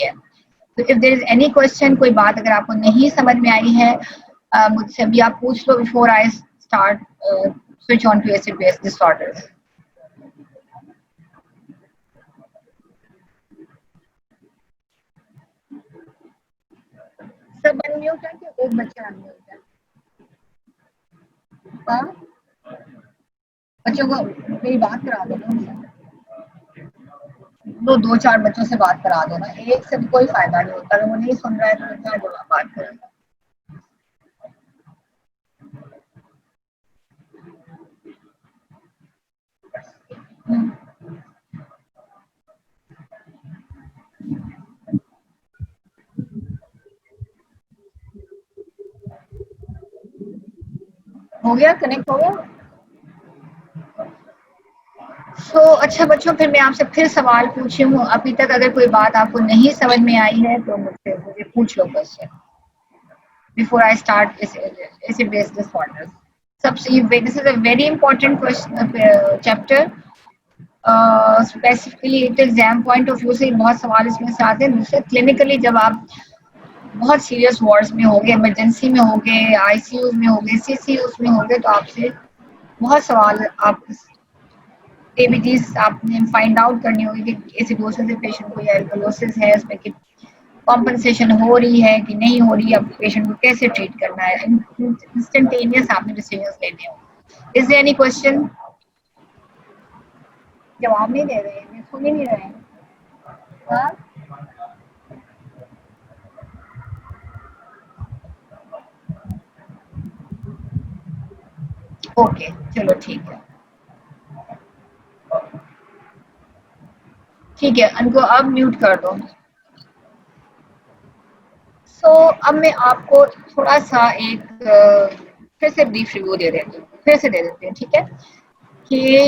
है। तो if there is any question, कोई बात अगर आपको नहीं समझ में आई है मुझसे भी आप पूछ लो before I start switch on to acid base disorders. सब अनम्यूट है कि एक बच्चा अनम्यूट है? हाँ, बच्चों को मेरी बात करा दो ना उनसे। दो चार बच्चों से बात करा दो ना, एक से भी कोई फायदा नहीं होता, अगर वो नहीं सुन रहा है तो क्या जवाब बात करेगा। हो गया, कनेक्ट हो गया। तो अच्छा बच्चों, फिर मैं आपसे फिर सवाल पूछी हूँ, अभी तक अगर कोई बात आपको नहीं समझ में आई है तो मुझे पूछ लो question before I start acid base disorders. सबसे this is a very important question chapter, specifically it exam point of view से बहुत सवाल इसमें से आते हैं। दूसरे क्लिनिकली जब आप बहुत सीरियस वार्ड्स में होंगे, इमरजेंसी में होंगे, आईसीयू में होंगे, सीसीयू में होंगे, तो आपसे बहुत सवाल आप एबीटीज आपने फाइंड आउट करनी होगी कि एसिडोसिस पेशेंट को या एल्कलोसिस है, उसमें कि कॉम्पनसेशन हो रही है कि नहीं हो रही है, अब पेशेंट को कैसे ट्रीट करना है, इंस्टेंटेनियस आपने डिसीजंस लेने होंगे। Is there any question? जवाब नहीं दे रहे हैं, सुन ही नहीं रहे हैं। हाँ, ओके, चलो ठीक है। ठीक है, उनको अब म्यूट कर दो। सो अब मैं आपको थोड़ा सा एक फिर से ब्रीफ रिव्यू दे देती हूँ, फिर से दे देती हूँ, ठीक है। कि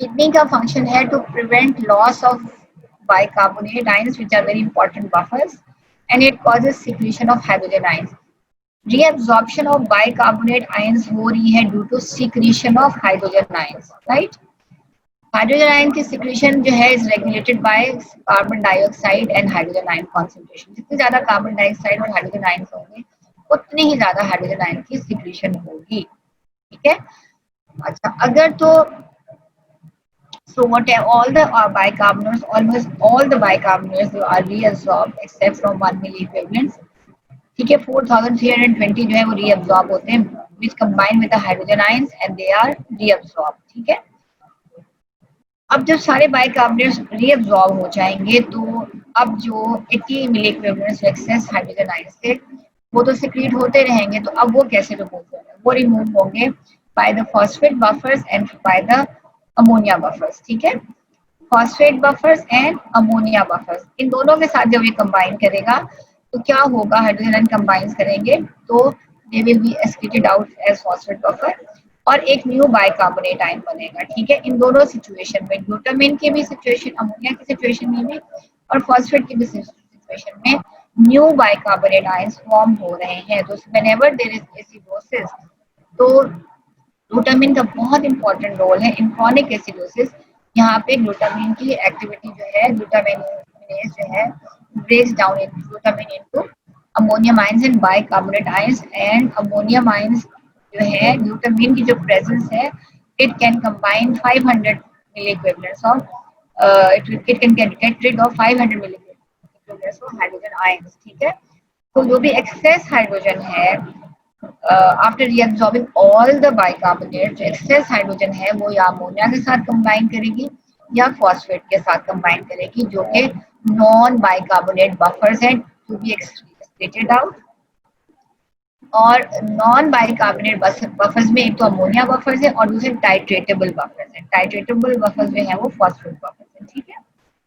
किडनी का फंक्शन है to prevent loss of bicarbonate ions which are very important buffers, and it causes secretion of hydrogen ions. Reabsorption of bicarbonate ions हो रही है due to secretion of hydrogen ions, right? Hydrogen ion की secretion जो है is regulated by carbon dioxide and hydrogen ion concentration. जितनी ज्यादा carbon dioxide और hydrogen ion होंगे उतनी ही ज्यादा हाइड्रोजन आयन की सिक्रीशन होगी, ठीक है। अच्छा, अगर तो so what are all the bicarbonates, almost all the bicarbonates are reabsorbed except from 1 milli equivalents, ठीक है। 4320 जो है वो रीअब्सॉर्ब होते हैं which combine with the hydrogen ions and they are reabsorbed, ठीक है। अब जब सारे बाइकार्बोनेट्स रीअब्सॉर्ब हो जाएंगे तो अब जो 80 मिली इक्विवेलेंट्स एक्सेस हाइड्रोजन आयन थे वो तो सिक्रीट होते रहेंगे, तो अब वो कैसे रिमूव होंगे? वो रिमूव होंगे by the phosphate buffers and by the ammonia buffers, ठीक है। Phosphate buffers and ammonia buffers, इन दोनों के साथ जब ये कंबाइन करेगा तो क्या होगा? हाइड्रोजन आयन कंबाइन करेंगे तो they will be excreted out as phosphate buffer और एक न्यू बाइकार्बोनेट आयन बनेगा, ठीक है। इन दोनों सिचुएशन में, ग्लूटामिन की भी सिचुएशन, अमोनिया की सिचुएशन में भी और फॉस्फेट की भी सिचुएशन में न्यू बाइकार्बोनेट आयंस फॉर्म हो रहे हैं। तो व्हेनेवर देयर इज एसिडोसिस तो ग्लूटामिन का बहुत इंपॉर्टेंट रोल है इन क्रॉनिक एसिडोसिस। यहाँ पे ग्लूटामिन की एक्टिविटी जो है, ग्लूटामिनेज जो है breaks down in glutamine into ammonium ions and bicarbonate ions, and ammonium ions जो है ग्लूटामिन की जो प्रेजेंस है it can combine 500 milli equivalents of it can get rid of 500 milli equivalents of hydrogen ions, ठीक है। तो जो भी एक्सेस हाइड्रोजन है after reabsorbing all the bicarbonate, जो एक्सेस हाइड्रोजन है वो या अमोनिया के साथ कंबाइन करेगी या फॉस्फेट के साथ कंबाइन करेगी, जो कि नॉन बाइकार्बोनेट बफर्स हैं टू बी एक्सक्रीटेड आउट। और नॉन बाइकार्बोनेट बफर्स में एक तो अमोनिया बफर्स है और दूसरे टाइट्रेटेबल बफर्स हैं। टाइट्रेटेबल बफर्स जो है वो फॉस्फेट बफर्स हैं, ठीक है।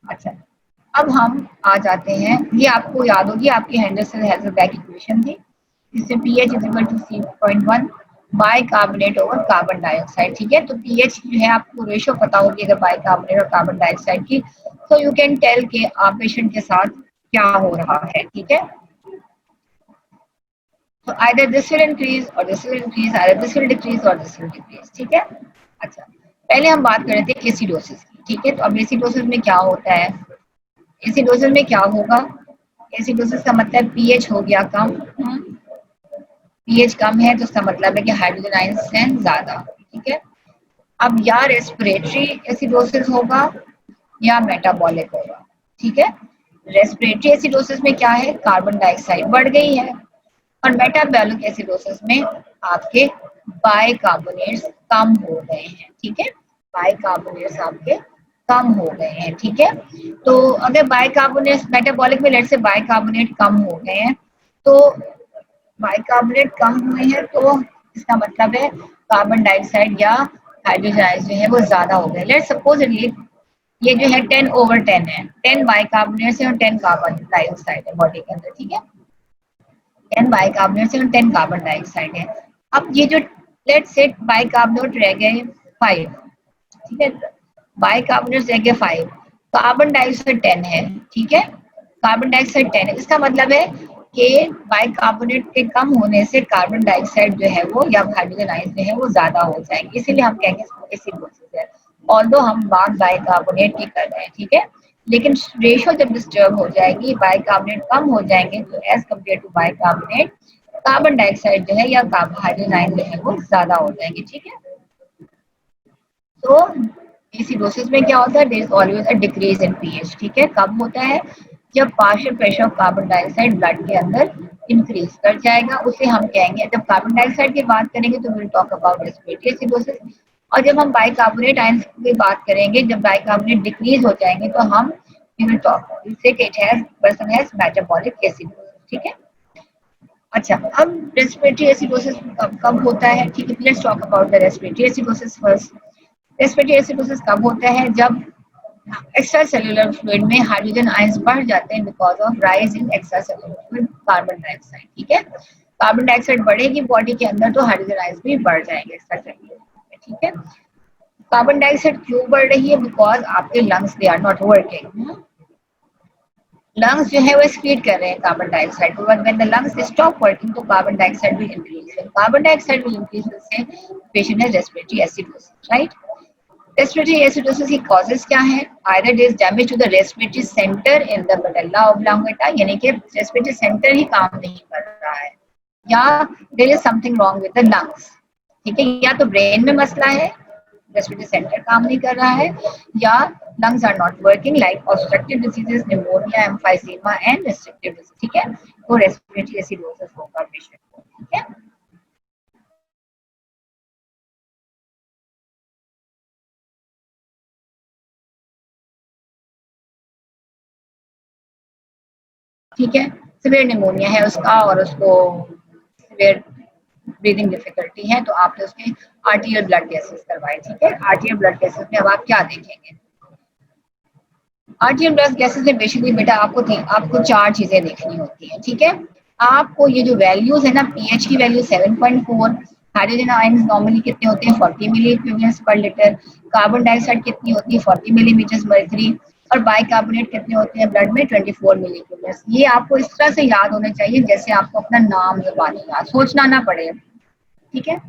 अच्छा, अब हम आ जाते हैं, ये आपको याद होगी आपकी हेंडरसन-हेज़लबैक इक्वेशन थी जिससे pH is equal to 3.1 bicarbonate over carbon dioxide, ठीक है। तो pH जो है आपको रेशियो पता होगी अगर बाइकार्बोनेट और कार्बन डाइऑक्साइड की, तो यू कैन टेल के आप पेशेंट के साथ क्या हो रहा है, ठीक है। तो either this will increase or this will increase, either this will decrease or this will decrease, ठीक है। अच्छा, पहले हम बात कर रहे थे एसिडोसिस की, ठीक है। तो अब एसिडोसिस में क्या होता है? एसिडोसिस में क्या होगा, एसिडोसिस का मतलब पीएच हो गया कम, पीएच कम है तो उसका मतलब है कि हाइड्रोजन आयंस हैं ज्यादा, ठीक है। अब या रेस्पिरेटरी एसिडोसिस होगा या मेटाबॉलिक होगा, ठीक है। रेस्पिरेटरी एसिडोसिस में क्या है, कार्बन डाइऑक्साइड बढ़ गई है, और मेटाबॉलिक एसिडोसिस में आपके बाइकार्बोनेट्स कम हो गए हैं, ठीक है। बाइकार्बोनेट्स आपके कम हो गए हैं, ठीक है। तो अगर बाइकार्बोनेट्स मेटाबॉलिक में लेट से बाइकार्बोनेट कम हो गए हैं, तो बाइकार्बोनेट कम हुए हैं तो इसका मतलब है कार्बन डाइऑक्साइड या हाइड्रोजन आयंस जो है वो ज्यादा हो गए। लेट्स सपोज ये जो है 10/10 है, 10 बाइकार्बोनेट्स है और 10 कार्बन डाइऑक्साइड है बॉडी के अंदर, ठीक है। 10 बाइकार्बोनेट और 10 कार्बन डाइऑक्साइड है। अब ये जो लेट्स से बाइकार्बोनेट रह गए 5, ठीक है। बाइकार्बोनेट रह गए 5, कार्बन डाइऑक्साइड 10 है, ठीक है। कार्बन डाइऑक्साइड 10 है, इसका मतलब है कि बाइकार्बोनेट के कम होने से कार्बन डाइऑक्साइड जो है वो या हाइड्रोजन आयंस जो है वो ज्यादा हो जाएंगे, इसीलिए हम कहेंगे इसको एसिडोसिस है। ऑल्दो हम बात बाइकार्बोनेट की कर रहे हैं, ठीक है। लेकिन रेशो जब डिस्टर्ब हो जाएगी, बाइकार्बोनेट कम हो जाएंगे, तो as compare to bicarbonate carbon dioxide जो है या हाइड्रोजन आयन जो है वो ज्यादा हो जाएंगे, ठीक है। तो एसिडोसिस में क्या होता है, there is always a decrease in pH, ठीक है। कब होता है, जब partial pressure of carbon dioxide blood के अंदर इंक्रीज कर जाएगा, उसे हम कहेंगे, जब कार्बन डाइऑक्साइड की बात करेंगे तो will talk about respiratory acidosis, और जब हम बाइकार्बोनेट आयंस की बात करेंगे, जब बाइकार्बोनेट डिक्रीज हो जाएंगे तो हम विल टॉक से it has person has metabolic acidosis, ठीक है। अच्छा, अब रेस्पिरेटरी एसिडोसिस कब होता है, ठीक है। Let's talk about the respiratory acidosis first. Respiratory acidosis कब होता है, जब एक्स्ट्रा सेलुलर फ्लूइड में हाइड्रोजन आयंस बढ़ जाते हैं because of rise in extra cellular fluid carbon dioxide, ठीक है। कार्बन डाइऑक्साइड बढ़ेगी बॉडी के अंदर तो हाइड्रोजन आयंस भी बढ़ जाएंगे एक्स्ट्रा सेलुलर में, ठीक है। कार्बन डाइऑक्साइड क्यों बढ़ रही है, बिकॉज आपके lungs they are not working, lungs जो है वो एक्सक्रीट कर रहे हैं कार्बन डाइऑक्साइड को, when the lungs stop working तो carbon dioxide will increase, carbon dioxide will increase से पेशेंट है respiratory acidosis, right. Respiratory acidosis की कॉजेज क्या है, either there is damage to the respiratory centre in the medulla oblongata, यानी कि respiratory centre ही काम नहीं कर रहा है, या there is something wrong with the lungs, ठीक है। या तो ब्रेन में मसला है, रेस्पिरेटरी सेंटर काम नहीं कर रहा है, या lungs are not working like obstructive diseases, pneumonia, emphysema and restrictive disease, ठीक है। तो रेस्पिरेटरी एसिडोसिस होगा पेशेंट को, ठीक है। ठीक है, सिवियर निमोनिया है उसका और उसको सिवियर ब्रीदिंग डिफिकल्टी है, तो आपने उसके आर्टीरियल ब्लड गैसेस करवाए, ठीक है। आर्टीरियल ब्लड गैसेस में अब आप क्या देखेंगे, आर्टीरियल ब्लड गैसेस में बेसिकली बेटा आपको चार चीजें देखनी होती है, ठीक है। आपको ये जो वैल्यूज है ना, पीएच की वैल्यू 7.4, हाइड्रोजन आयंस नॉर्मली कितने होते हैं 40 मिली इक्विवेलेंट्स पर लीटर, कार्बन डाइऑक्साइड कितनी होती है 40 मिलीमीटर मर्क्यूरी, और बाइकार्बोनेट कितने होते हैं ब्लड में 24 मिली इक्विवेलेंट्स। ये आपको इस तरह से याद होने चाहिए जैसे आपको अपना नाम जबानी याद, सोचना ना पड़े, ठीक है।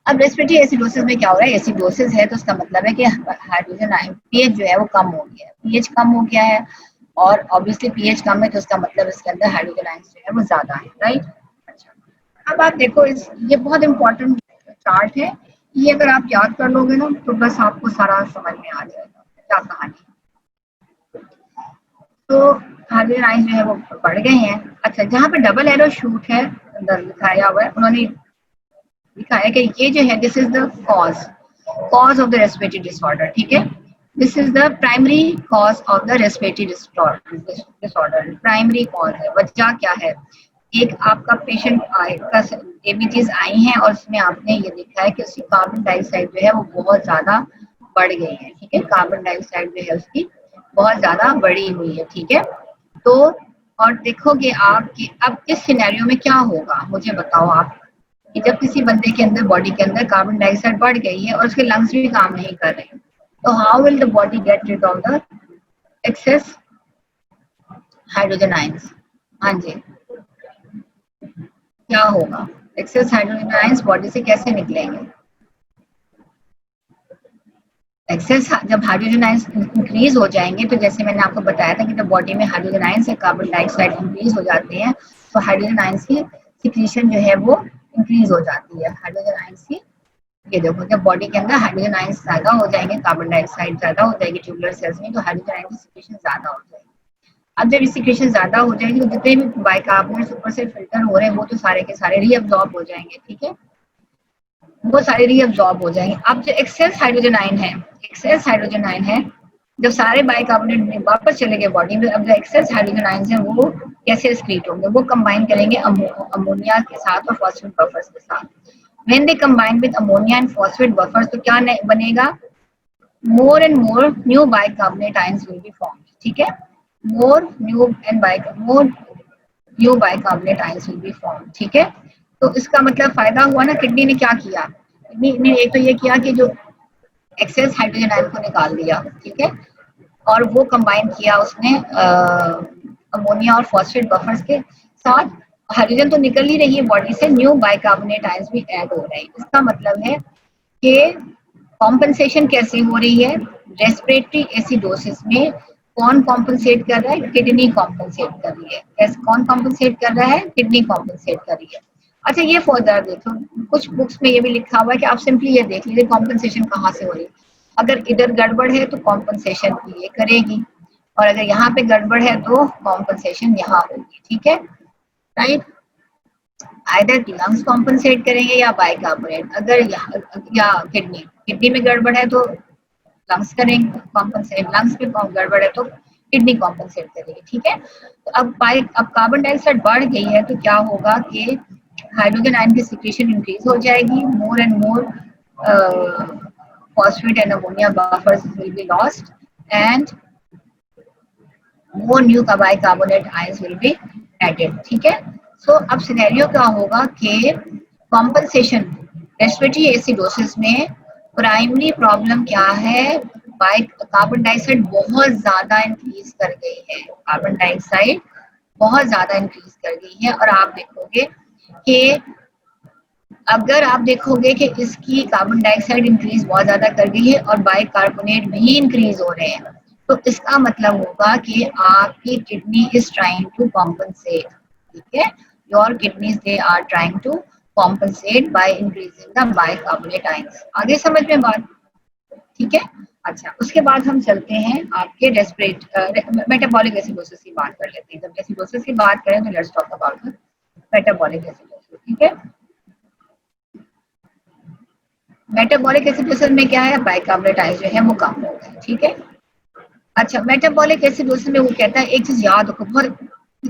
अब रेस्पिरेटरी एसिडोसिस में क्या हो रहा है, एसिडोसिस है तो उसका मतलब है कि हाइड्रोजन आयन पीएच जो है वो कम हो गया है, पीएच कम हो गया है, और ऑब्वियसली पीएच कम है तो उसका मतलब इसके अंदर हाइड्रोजन आयन जो है वो ज्यादा है, राइट। अच्छा, अब आप देखो ये बहुत इंपॉर्टेंट चार्ट है, ये अगर आप याद कर लोगे ना तो बस आपको सारा समझ में आ जाएगा क्या कहानी। तो हाइड्रोजन आयन जो है वो बढ़ गए हैं। अच्छा, जहाँ पे डबल एरो शूट है अंदर लिखाया हुआ है, उन्होंने लिखा है कि ये जो है this is the cause of the respiratory disorder, ठीक है। This is the primary cause of the respiratory disorder, primary cause है, वजह क्या है। एक आपका पेशेंट आएगा, एबीजीज आई हैं और उसमें आपने ये देखा है कि उसकी कार्बन डाइऑक्साइड जो है वो बहुत ज्यादा बढ़ गई है, ठीक है। कार्बन डाइऑक्साइड जो है उसकी बहुत ज्यादा बढ़ी हुई है, ठीक है। तो और देखोगे आप कि अब इस सिनेरियो में क्या होगा, मुझे बताओ आप, कि जब किसी बंदे के अंदर बॉडी के अंदर कार्बन डाइऑक्साइड बढ़ गई है और उसके लंग्स भी काम नहीं कर रहे हैं, तो how will the body get rid of the excess hydrogen ions. हाँ जी, क्या होगा, एक्सेस हाइड्रोजन आयंस बॉडी से कैसे निकलेंगे। एक्सेस जब हाइड्रोजन आयंस इंक्रीज हो जाएंगे, तो जैसे मैंने आपको बताया था कि जब बॉडी में हाइड्रोजन आयंस या कार्बन डाइऑक्साइड इंक्रीज हो जाते हैं, तो हाइड्रोजन आयंस की सिक्रीशन जो है वो इंक्रीज हो जाती है। हाइड्रोजन आयंस की, ये देखो, जब बॉडी के अंदर हाइड्रोजन आयंस ज्यादा हो जाएंगे, कार्बन डाइऑक्साइड ज्यादा हो जाएगी ट्यूबुलर सेल्स में, तो हाइड्रोजन आयन की सिक्रीशन ज्यादा हो जाएगी। अब जब सिक्रीशन ज्यादा हो जाएगी, तो जितने भी बाइकार्बोनेट्स ऊपर से फिल्टर हो रहे हैं वो तो सारे के सारे रीअब्सॉर्ब हो जाएंगे, ठीक है, वो सारे रीअब्सॉर्ब हो जाएंगे। अब जो एक्सेस हाइड्रोजन आयन है, एक्सेस हाइड्रोजन आयन है, जब सारे बाइकार्बोनेट में वापस चले गए बॉडी में, अब जो एक्सेस हाइड्रोजन आयन है वो कैसे एक्सक्रीट होंगे, वो कंबाइन करेंगे अमोनिया के साथ और फॉस्फेट बफर्स के साथ। When they combine with ammonia and phosphate buffers, तो क्या बनेगा, more and more new bicarbonate ions will be formed, ठीक है, more new bicarbonate ions will be form, ठीक है। तो इसका मतलब फायदा हुआ ना, किडनी ने क्या किया, किडनी ने एक तो ये किया कि जो एक्सेस हाइड्रोजन आयन को निकाल दिया, ठीक है, और वो कंबाइन किया उसने अमोनिया और फॉस्फेट बफर्स के साथ। हाइड्रोजन तो निकल ही रही है बॉडी से, न्यू बाइकार्बोनेट आयंस भी ऐड हो रहे हैं। इसका मतलब है कि कॉम्पनसेशन कैसे हो रही है, रेस्पिरेटरी एसिडोसिस में कौन कॉम्पनसेट कर रहा है, किडनी कॉम्पनसेट कर रही है। कैसे, कौन कॉम्पनसेट कर रहा है, किडनी कॉम्पनसेट कर रही है। अच्छा, ये फर्दर देखो, कुछ बुक्स में ये भी लिखा हुआ है कि आप सिंपली ये देख लीजिए कॉम्पनसेशन कहाँ से हो रही है। अगर इधर गड़बड़ है तो कॉम्पनसेशन ये करेगी, और अगर यहाँ पे गड़बड़ है तो कॉम्पनसेशन यहाँ होगी, ठीक है, राइट। आइदर लंग्स कॉम्पनसेट करेंगे या बाइकार्बोनेट, अगर या किडनी, किडनी में गड़बड़ है तो लंग्स करेंगे कॉम्पनसेट, लंग्स में गड़बड़ है तो किडनी कॉम्पनसेट करेगी, ठीक है। तो अब कार्बन डाइऑक्साइड बढ़ गई है तो क्या होगा कि हाइड्रोजन आयन की सिक्रीशन इंक्रीज हो जाएगी, more and more phosphate and ammonia buffers will be lost and more new bicarbonate ions will be added, ठीक है। सो अब सिनेरियो क्या होगा कि कॉम्पनसेशन, रेस्पिरेटरी एसिडोसिस में प्राइमरी प्रॉब्लम क्या है, कार्बन डाइऑक्साइड बहुत ज्यादा इंक्रीज कर गई है, कार्बन डाइऑक्साइड बहुत ज्यादा इंक्रीज कर गई है। और आप देखोगे कि अगर आप देखोगे कि इसकी कार्बन डाइऑक्साइड इंक्रीज बहुत ज्यादा कर गई है और बाइकार्बोनेट भी इंक्रीज हो रहे हैं, तो इसका मतलब होगा कि आपकी kidney is trying to compensate, ठीक है, your kidneys they are trying to compensate by increasing the bicarbonate ions. आगे समझ में बात, ठीक है। अच्छा, उसके बाद हम चलते हैं आपके मेटाबॉलिक एसिडोसिस की बात कर लेते हैं। जब एसिडोसिस की बात करें तो let's talk about metabolic acidosis, ठीक है। मेटाबॉलिक एसिडोसिस में क्या है, बाइकार्बोनेट आयंस जो है वो कम हो गए, ठीक है। अच्छा, मेटाबॉलिक एसिडोसिस में वो कहता है, एक चीज याद रखो, बहुत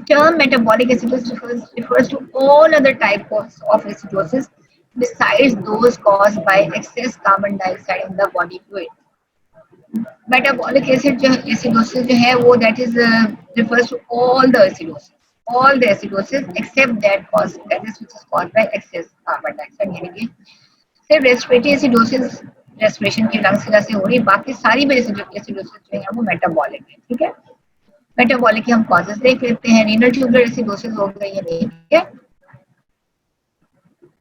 term metabolic acidosis refers to all other types of acidosis besides those caused by excess carbon dioxide in the body fluid. Metabolic acid जो acidosis जो है वो that is refers to all the acidosis except that is which is caused by excess carbon dioxide, यानी कि सिर्फ respiratory acidosis respiration की lungs की वजह से हो रही है, बाकी सारी भी एसिडोसिस जो है वो मेटाबॉलिक है, ठीक है। मेटाबॉलिक के हम कॉजेस देख लेते हैं। रीनल ट्यूबुलर एसिडोसिस हो गई है, ठीक है।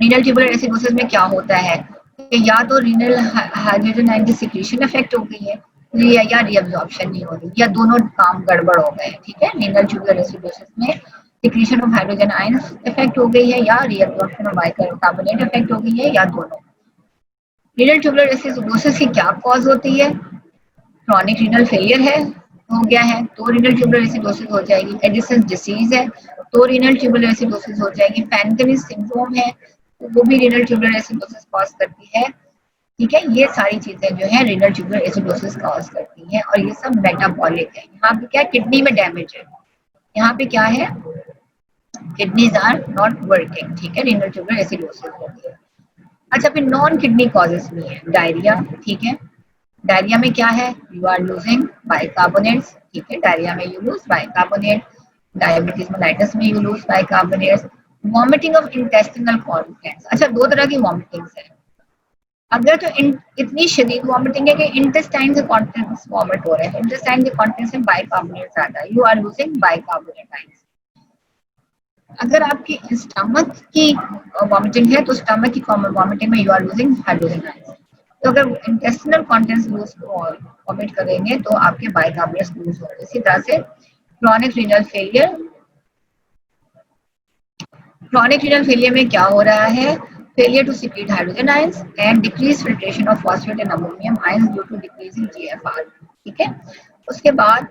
रीनल ट्यूबुलर एसिडोसिस में क्या होता है कि या तो रीनल हाइड्रोजन आयन की सिक्रीशन इफेक्ट हो गई है या रीअब्जॉर्प्शन नहीं हो रही, या दोनों काम गड़बड़ हो गए, ठीक है। रीनल ट्यूबुलर एसिडोसिस में secretion of hydrogen ion effect हो गई है या रीअब्जॉर्प्शन ऑफ बाइकार्बोनेट इफेक्ट हो गई है, या दोनों। रीनल ट्यूबुलर एसिडोसिस की क्या कॉज होती है, क्रॉनिक रीनल फेलियर है, हो गया है तो रीनल ट्यूबुलर एसिडोसिस हो जाएगी। एडिसन्स डिसीज है तो रीनल ट्यूबुलर एसिडोसिस हो जाएगी। फैनकनिस सिंड्रोम है तो वो भी रीनल ट्यूबुलर एसिडोसिस कॉज करती है, ठीक है। ये सारी चीजें जो है रीनल ट्यूबुलर एसिडोसिस कॉज करती है, और ये सब मेटाबॉलिक है। यहाँ पे क्या, किडनी में डैमेज है, यहाँ पे क्या है, किडनीज आर नॉट वर्किंग, ठीक है, रीनल ट्यूबुलर एसिडोसिस हो गई। अच्छा, फिर नॉन किडनी कॉजेस भी है, डायरिया, ठीक है। डायरिया में क्या है, यू आर लूजिंग बाइकार्बोनेट्स, ठीक है, डायरिया में you lose bicarbonate. Diabetes mellitus में you lose bicarbonates. Vomiting of intestinal contents, अच्छा, दो तरह की वॉमिटिंग्स है। अगर तो इतनी शदीद वॉमिटिंग है कि इंटेस्टाइन के कंटेंट्स वॉमिट हो रहे हैं, इंटेस्टाइन के कंटेंट्स में बाइकार्बोनेट ज्यादा है, you are losing bicarbonate ions. अगर आपकी स्टमक की वॉमिटिंग है तो स्टमक की वॉमिटिंग में you are losing hydrogen ions. तो अगर इंटेस्टिनल कंटेंट्स लूज वॉमिट करेंगे तो आपके बाइकार्बोनेट्स लूज होंगे। इसी तरह से क्रॉनिक रीनल फेलियर में क्या हो रहा है, failure to secrete hydrogen ions and decrease filtration of phosphate and ammonium ions due to decreasing GFR. ठीक है, उसके बाद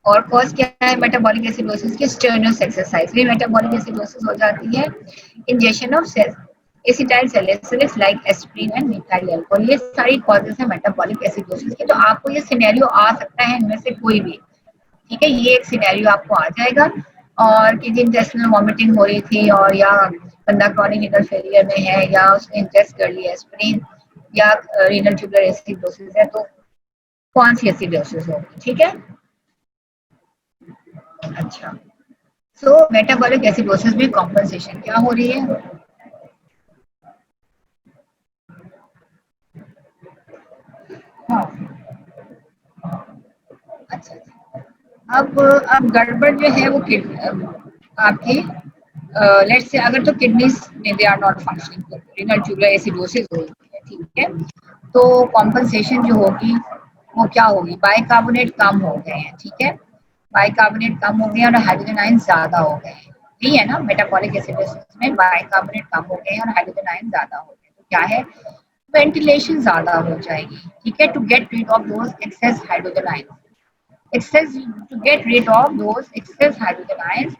और कॉज क्या है मेटाबॉलिक एसिडोसिस की, स्टेरनस एक्सरसाइज में मेटाबॉलिक एसिडोसिस हो जाती है। Injection of acetyl salicylics like aspirin and methyl alcohol, ये सारी कॉजेज है मेटाबॉलिक एसिडोसिस के। तो आपको ये सिनेरियो आ सकता है इनमें से कोई भी। ठीक है, ये एक सिनेरियो आपको आ जाएगा। और कि इंटेस्टिनल वॉमिटिंग हो रही थी और या बंदा क्रॉनिक रीनल फेलियर में है या उसने इंजेस्ट कर लिया एस्पिरिन या रीनल ट्यूबुलर एसिडोसिस है, तो कौन सी एसिडोसिस होगी। ठीक है, अच्छा। सो मेटाबॉलिक एसिडोसिस में कॉम्पनसेशन क्या हो रही है। हाँ, अच्छा अच्छा। अब गड़बड़ जो है वो आपकी लेट्स से अगर तो किडनीज में they are not functioning, renal tubular acidosis हो रही है, ठीक है, तो कॉम्पनसेशन जो होगी वो क्या होगी, बाइकार्बोनेट कम हो गए हैं। ठीक है, बाइकार्बोनेट कम हो गए और हाइड्रोजन आयन ज्यादा हो गए हैं। यही है ना, मेटाबॉलिक एसिडोसिस में बाइकार्बोनेट कम हो गए हैं और हाइड्रोजन आयन ज्यादा हो गए, तो क्या है, वेंटिलेशन ज्यादा हो जाएगी। ठीक है, to get rid of those excess hydrogen ion, excess to get rid of those excess hydrogen ions,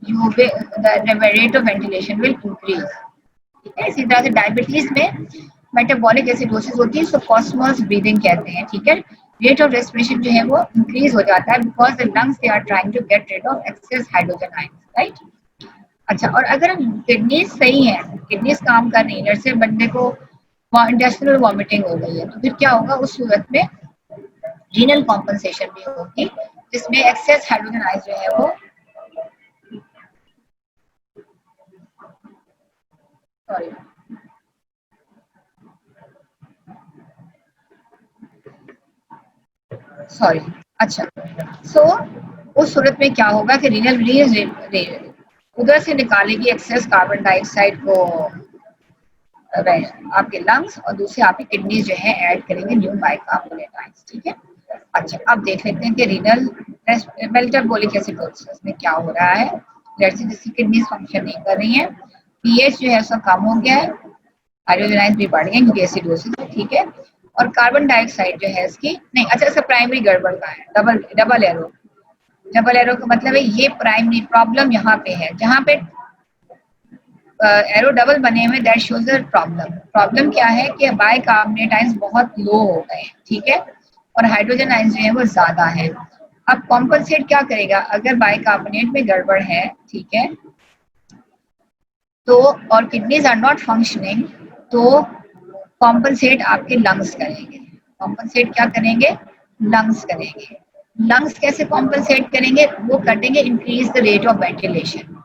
you will, the rate of ventilation will increase। ठीक है, इसी तरह से डायबिटीज में मेटाबॉलिक एसिडोसिस होती है, इसको कॉस्मोस ब्रीदिंग कहते हैं। ठीक है, रेट ऑफ रेस्पिरेशन जो है वो इंक्रीज हो जाता है because the lungs they are trying to get rid of excess hydrogen ions, right. अच्छा, और अगर किडनीज सही है, किडनीज काम कर रही है, जैसे बंदे को इंटेस्टिनल वॉमिटिंग हो गई है, तो फिर क्या होगा, उस सूरत में रीनल कॉम्पनसेशन भी होगी जिसमें एक्सेस हाइड्रोजन आयंस जो है वो, सॉरी सॉरी, अच्छा। सो उस सूरत में क्या होगा कि रीनल उधर से निकालेगी एक्सेस कार्बन डाइऑक्साइड को आपके लंग्स, और दूसरे आपकी किडनीज जो है ऐड करेंगे न्यू बाइकार्बोनेट आयंस। ठीक है, अच्छा, अब देख लेते हैं कि रीनल मेटाबॉलिक एसिडोसिस में क्या हो रहा है। जैसे जिसकी किडनीज फंक्शन नहीं कर रही है, पीएच जो है उसका कम हो गया है, हाइड्रोजन आयंस भी बढ़ गए क्योंकि एसिडोसिस है। ठीक है, और कार्बन डाइऑक्साइड जो है इसकी नहीं, अच्छा, इसका प्राइमरी गड़बड़ का है, double double arrow. Double arrow का मतलब है ये प्राइमरी प्रॉब्लम यहाँ पे है, जहाँ पे एरो डबल बने हुए, that shows the problem. Problem क्या है कि बाइकार्बोनेट आयंस बहुत लो हो गए हैं। ठीक है, और हाइड्रोजन आयंस जो है वो ज्यादा है। अब कॉम्पनसेट क्या करेगा, अगर बाइकार्बोनेट में गड़बड़ है, ठीक है, तो और किडनीज आर नॉट फंक्शनिंग, तो कॉम्पनसेट आपके लंग्स करेंगे। कॉम्पनसेट क्या करेंगे, लंग्स करेंगे। लंग्स कैसे कॉम्पनसेट करेंगे, वो कर देंगे increase the rate of ventilation.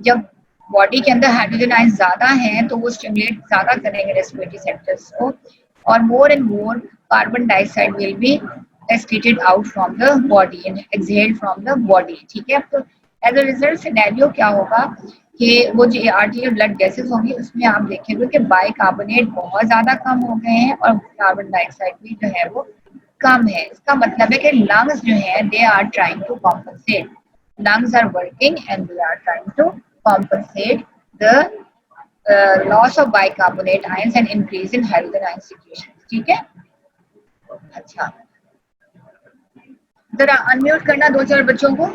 जब बॉडी के अंदर हाइड्रोजन आयन ज्यादा हैं तो वो स्टिमुलेट ज्यादा करेंगे रेस्पिरेटरी सेक्टर्स को, और more and more carbon dioxide will be excreted out from the body and exhaled from the body. ठीक है, तो एज अ रिजल्ट सिनेरियो क्या होगा कि वो जो आर्टियल ब्लड गैसेस होंगी उसमें आप देखेंगे कि बाइकार्बोनेट बहुत ज्यादा कम हो गए हैं और कार्बन डाइऑक्साइड भी जो है वो कम है। इसका मतलब है कि लंग्स जो है they are trying to compensate, lungs are working and they are trying to compensate the loss of bicarbonate ions and increase in hydrogen ion secretion। ठीक है, अच्छा, जरा अनम्यूट करना दो चार बच्चों को।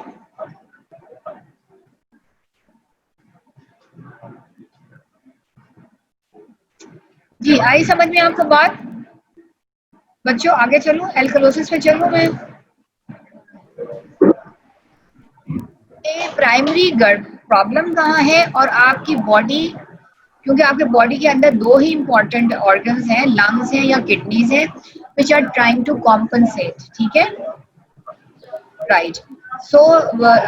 जी, आई समझ में आपको बात। बच्चों आगे चलो, एल्कलोसिस पे चलो मैं। प्राइमरी प्रॉब्लम कहाँ है, और आपकी बॉडी, क्योंकि आपके बॉडी के अंदर दो ही इंपॉर्टेंट ऑर्गन्स हैं, लंग्स हैं या किडनीज हैं, which are trying to compensate. ठीक है, right. So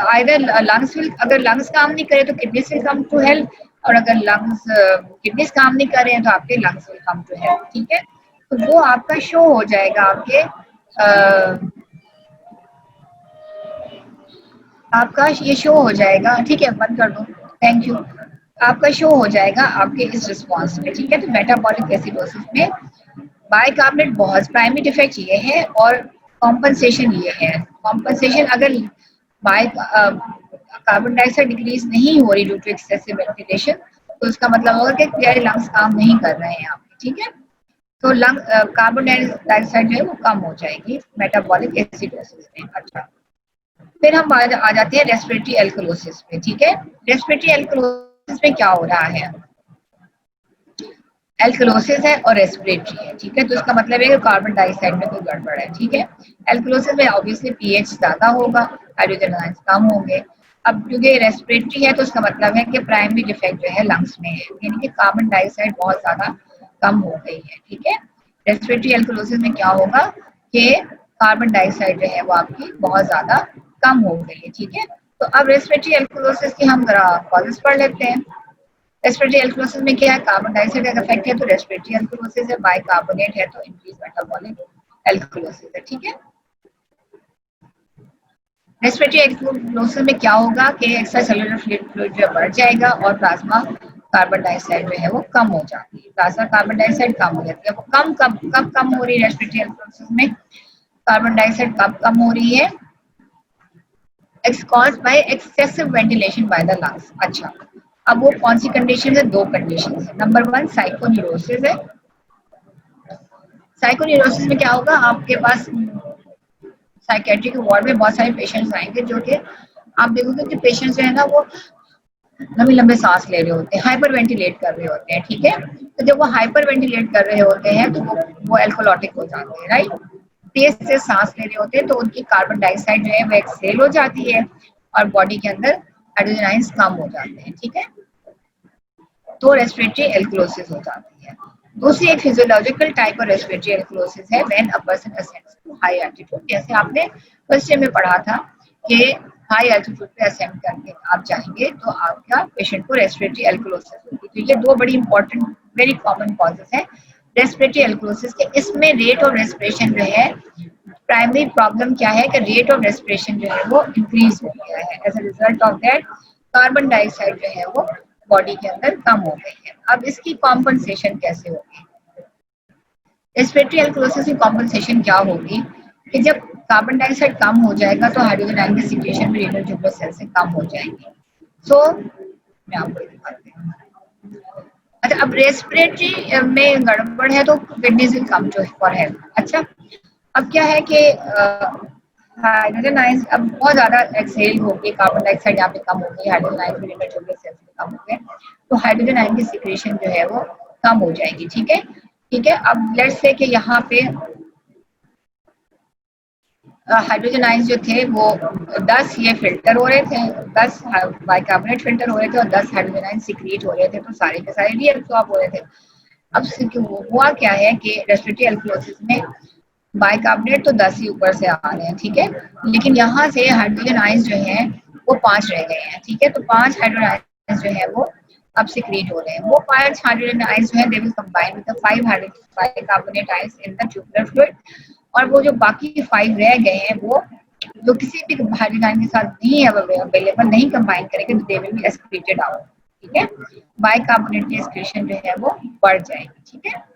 either lungs will, अगर लंग्स काम नहीं करे तो kidneys will come to help, और अगर लंग्स किडनीज काम नहीं कर रहे हैं तो आपके lungs will come to help. ठीक है, तो वो आपका शो हो जाएगा आपके आपका ये शो हो जाएगा। ठीक है, बंद कर दो, थैंक यू। आपका शो हो जाएगा आपके इस रिस्पॉन्स में। ठीक है, तो मेटाबॉलिक एसिडोसिस में बाइकार्बोनेट बहुत प्राइमरी डिफेक्ट ये है और कॉम्पनसेशन ये है। कॉम्पनसेशन अगर बाई कार्बन डाइऑक्साइड डिक्रीज नहीं हो रही ड्यू टू एक्सेसिव वेंटिलेशन तो उसका मतलब होगा कि क्लियर लंग्स काम नहीं कर रहे हैं आपके, ठीक है। तो लंग कार्बन डाइऑक्साइड जो है वो कम हो जाएगी मेटाबॉलिक एसिडोसिस में। अच्छा, फिर हम आ जाते हैं रेस्पिरेटरी एल्कलोसिस में, ठीक है। रेस्पिरेटरी एल्कलोसिस में क्या हो रहा है, एल्कलोसिस है और रेस्पिरेटरी है, ठीक है। तो इसका मतलब है कि कार्बन डाइऑक्साइड में कोई गड़बड़ है, ठीक है। एल्कलोसिस में ऑब्वियसली पीएच ज्यादा होगा, हाइड्रोजन आयंस कम होंगे। अब क्योंकि रेस्पिरेटरी है तो इसका मतलब है कि प्राइमरी डिफेक्ट जो है लंग्स में है, यानी कि कार्बन डाइऑक्साइड बहुत ज्यादा कम हो गई है, ठीक है। रेस्पिरेटरी एल्कलोसिस में क्या होगा कि कार्बन डाइऑक्साइड जो है वो आपकी बहुत ज्यादा कम हो गई है, ठीक है। तो अब रेस्पिरेटरी एल्कलोसिस की हम जरा कॉजेस पढ़ लेते हैं। रेस्पिरेटरी एल्कलोसिस में क्या है, कार्बन डाइऑक्साइड का इफेक्ट है तो रेस्पिरेटरी एल्कलोसिस है, बाइकार्बोनेट है तो इंक्रीज मेटाबॉलिक एल्कलोसिस है, ठीक है। रेस्पिरेटरी एल्कलोसिस में क्या होगा कि एक्स्ट्रा सेलुलर फ्लूइड जो बढ़ जाएगा और प्लाज्मा कार्बन डाइऑक्साइड जो है वो कम हो जाती है, प्लाज्मा कार्बन डाइऑक्साइड कम हो जाती है। वो कब कम हो रही है रेस्पिरेटरी एल्कलोसिस में, कार्बन डाइऑक्साइड कब कम हो रही है, it's caused by excessive ventilation by the lungs. अच्छा, अब वो कौन सी कंडीशन है, दो कंडीशन है। नंबर वन साइकोन्यूरोसिस है। साइकोन्यूरोसिस में क्या होगा, आपके पास साइकेट्रिक वार्ड में बहुत सारे पेशेंट्स आएंगे जो कि आप देखोगे कि पेशेंट्स जो है ना वो लंबी लंबे सांस ले रहे होते हैं, हाइपर वेंटिलेट कर रहे होते हैं, ठीक है। तो जब वो हाइपर वेंटिलेट कर रहे होते हैं तो वो एल्कोलॉटिक हो जाते हैं, राइट। तेज से सांस ले रहे होते हैं तो उनकी कार्बन डाइऑक्साइड जो है वो एक्सहेल हो जाती है और बॉडी के अंदर हाइड्रोजन आयंस कम हो जाते हैं, ठीक है। तो रेस्पिरेटरी एल्कलोसिस हो जाती है। दूसरी एक physiological type of respiratory alkalosis है when a person ascends to high altitude. जैसे आपने फर्स्ट ईयर में पढ़ा था कि हाई एल्टीट्यूड पे असेंड करके आप जाएंगे तो आपका पेशेंट को रेस्पिरेटरी एल्कलोसिस होगी। तो ये दो बड़ी इंपॉर्टेंट वेरी कॉमन कॉजेस है रेस्पिरेटरी एल्कलोसिस के। इसमें रेट ऑफ रेस्पिरेशन जो है, प्राइमरी प्रॉब्लम क्या है कि रेट ऑफ रेस्पिरेशन जो है वो इंक्रीज हो गया है, as a result of that carbon dioxide जो है वो बॉडी के अंदर कम हो गई है। अब इसकी कॉम्पनसेशन कैसे होगी, रेस्पिरेटरी एल्कलोसिस की कॉम्पनसेशन क्या होगी कि जब कार्बन डाइऑक्साइड कम हो जाएगा तो हाइड्रोजन आयन की सिक्रेशन भी रेनल ट्यूबुलर सेल से कम हो जाएगी। सो मैं आपको दिखाती हूँ। अच्छा, अब रेस्पिरेटरी में गड़बड़ है तो kidneys will come to for help. अच्छा, अब क्या है कि हाइड्रोजन आयंस अब बहुत ज्यादा एक्सहेल होगी, कार्बन डाइऑक्साइड यहाँ पे कम हो गई, हाइड्रोजन आयन भी ट्यूबुलर सेल्स में कम हो गए तो हाइड्रोजन आयन की सिक्रेशन जो है वो कम हो जाएगी, ठीक है। ठीक है, अब लेट्स से कि यहाँ पे हाइड्रोजन आयंस जो थे वो 10 ये फिल्टर हो रहे थे, 10 बाइकार्बोनेट फिल्टर हो रहे थे और 10 हाइड्रोजन आयंस सीक्रेट हो रहे थे, तो सारे के सारे रीअब्सॉर्ब हो रहे थे। अब हुआ क्या है कि रेस्पिरेटरी एल्कलोसिस में बाइकार्बोनेट तो 10 ही ऊपर से आ रहे हैं, ठीक है, लेकिन यहाँ से हाइड्रोजन आयंस जो हैं वो 5 रह गए हैं, ठीक है। तो 5 हाइड्रोजन आयंस जो है वो अब सीक्रेट हो रहे हैं। वो 5 हाइड्रोजन आयंस जो है they will combine with the 5 bicarbonate ions in the tubular fluid, और वो जो बाकी 5 रह गए हैं वो जो किसी भी हाइड्रोजन आयन के साथ नहीं अवेलेबल, नहीं कंबाइन करेंगे तो they will be excreted out, ठीक है। बाइकार्बोनेट की एक्सक्रीशन जो है वो बढ़ जाएगी, ठीक है।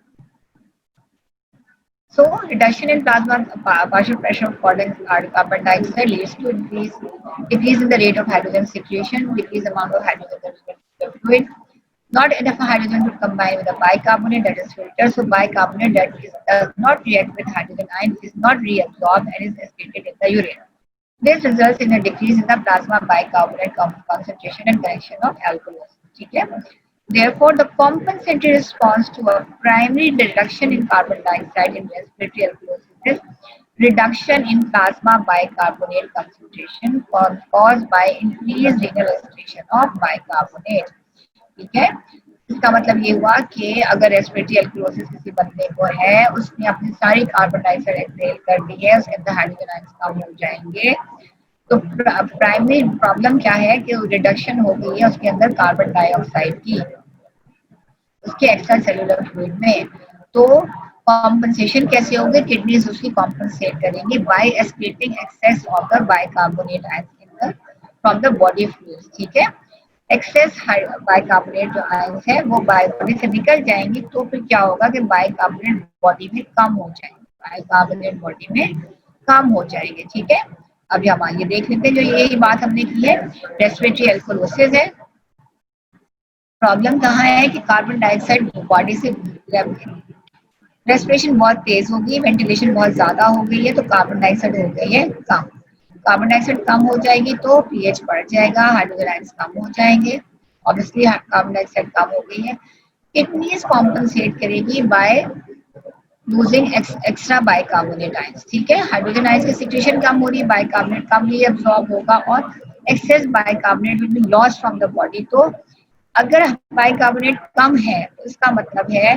So reduction in plasma partial pressure of carbon dioxide leads to decrease in the rate of hydrogen secretion, decrease amount of hydrogen in the fluid. Not enough hydrogen to combine with the bicarbonate that is filtered. So bicarbonate that does not react with hydrogen ion is not reabsorbed and is excreted in the urine. This results in a decrease in the plasma bicarbonate concentration and correction of alkalosis. ठीक है? Therefore, the compensated response to a primary reduction in carbon dioxide in respiratory alkalosis is reduction in plasma bicarbonate concentration caused by increased renal excretion of bicarbonate. ठीक है, इसका मतलब ये हुआ कि अगर रेस्पिरेटरी एल्कलोसिस किसी बंदे को है, उसने अपनी सारी कार्बन डाइऑक्साइड एक्सहेल कर दी है, उसके अंदर हाइड्रोजन आयंस कम हो जाएंगे, तो प्राइमरी प्रॉब्लम क्या है कि रिडक्शन हो गई है उसके अंदर कार्बन डाइऑक्साइड की, उसके एक्स्ट्रा सेलुलर फ्लूइड में। तो कॉम्पनसेशन कैसे होगी, किडनीज उसकी कॉम्पनसेट करेंगी by excreting excess of the bicarbonate ions in the from the body fluids, ठीक है। एक्सेस बाइकार्बोनेट जो आयंस है वो बॉडी से निकल जाएंगे, तो फिर क्या होगा कि बाइकार्बोनेट बॉडी में कम हो जाएंगे, बाइकार्बोनेट बॉडी में कम हो जाएंगे। ठीक है, अभी हम आगे देख लेते हैं। जो यही बात हमने की है, रेस्पिरेटरी अल्कोलोसिस है। प्रॉब्लम कहाँ है कि कार्बन डाइऑक्साइड बॉडी से, रेस्पिरेशन बहुत तेज हो गई, वेंटिलेशन बहुत ज्यादा हो गई है, तो कार्बन डाइऑक्साइड हो गई है कम। कार्बन डाइऑक्साइड कम हो जाएगी तो पीएच बढ़ जाएगा, हाइड्रोजन आयंस कम हो जाएंगे। ऑब्वियसली कार्बन डाइऑक्साइड कम हो गई है। किडनीज कॉम्पनसेट करेगी by losing extra bicarbonate ions. ठीक है, हाइड्रोजन आयंस की सिक्रेशन कम हो रही है, बाइकार्बोनेट कम रीअब्सॉर्ब होगा और excess bicarbonate will be lost from the body. तो अगर बाइकार्बोनेट कम है तो इसका मतलब है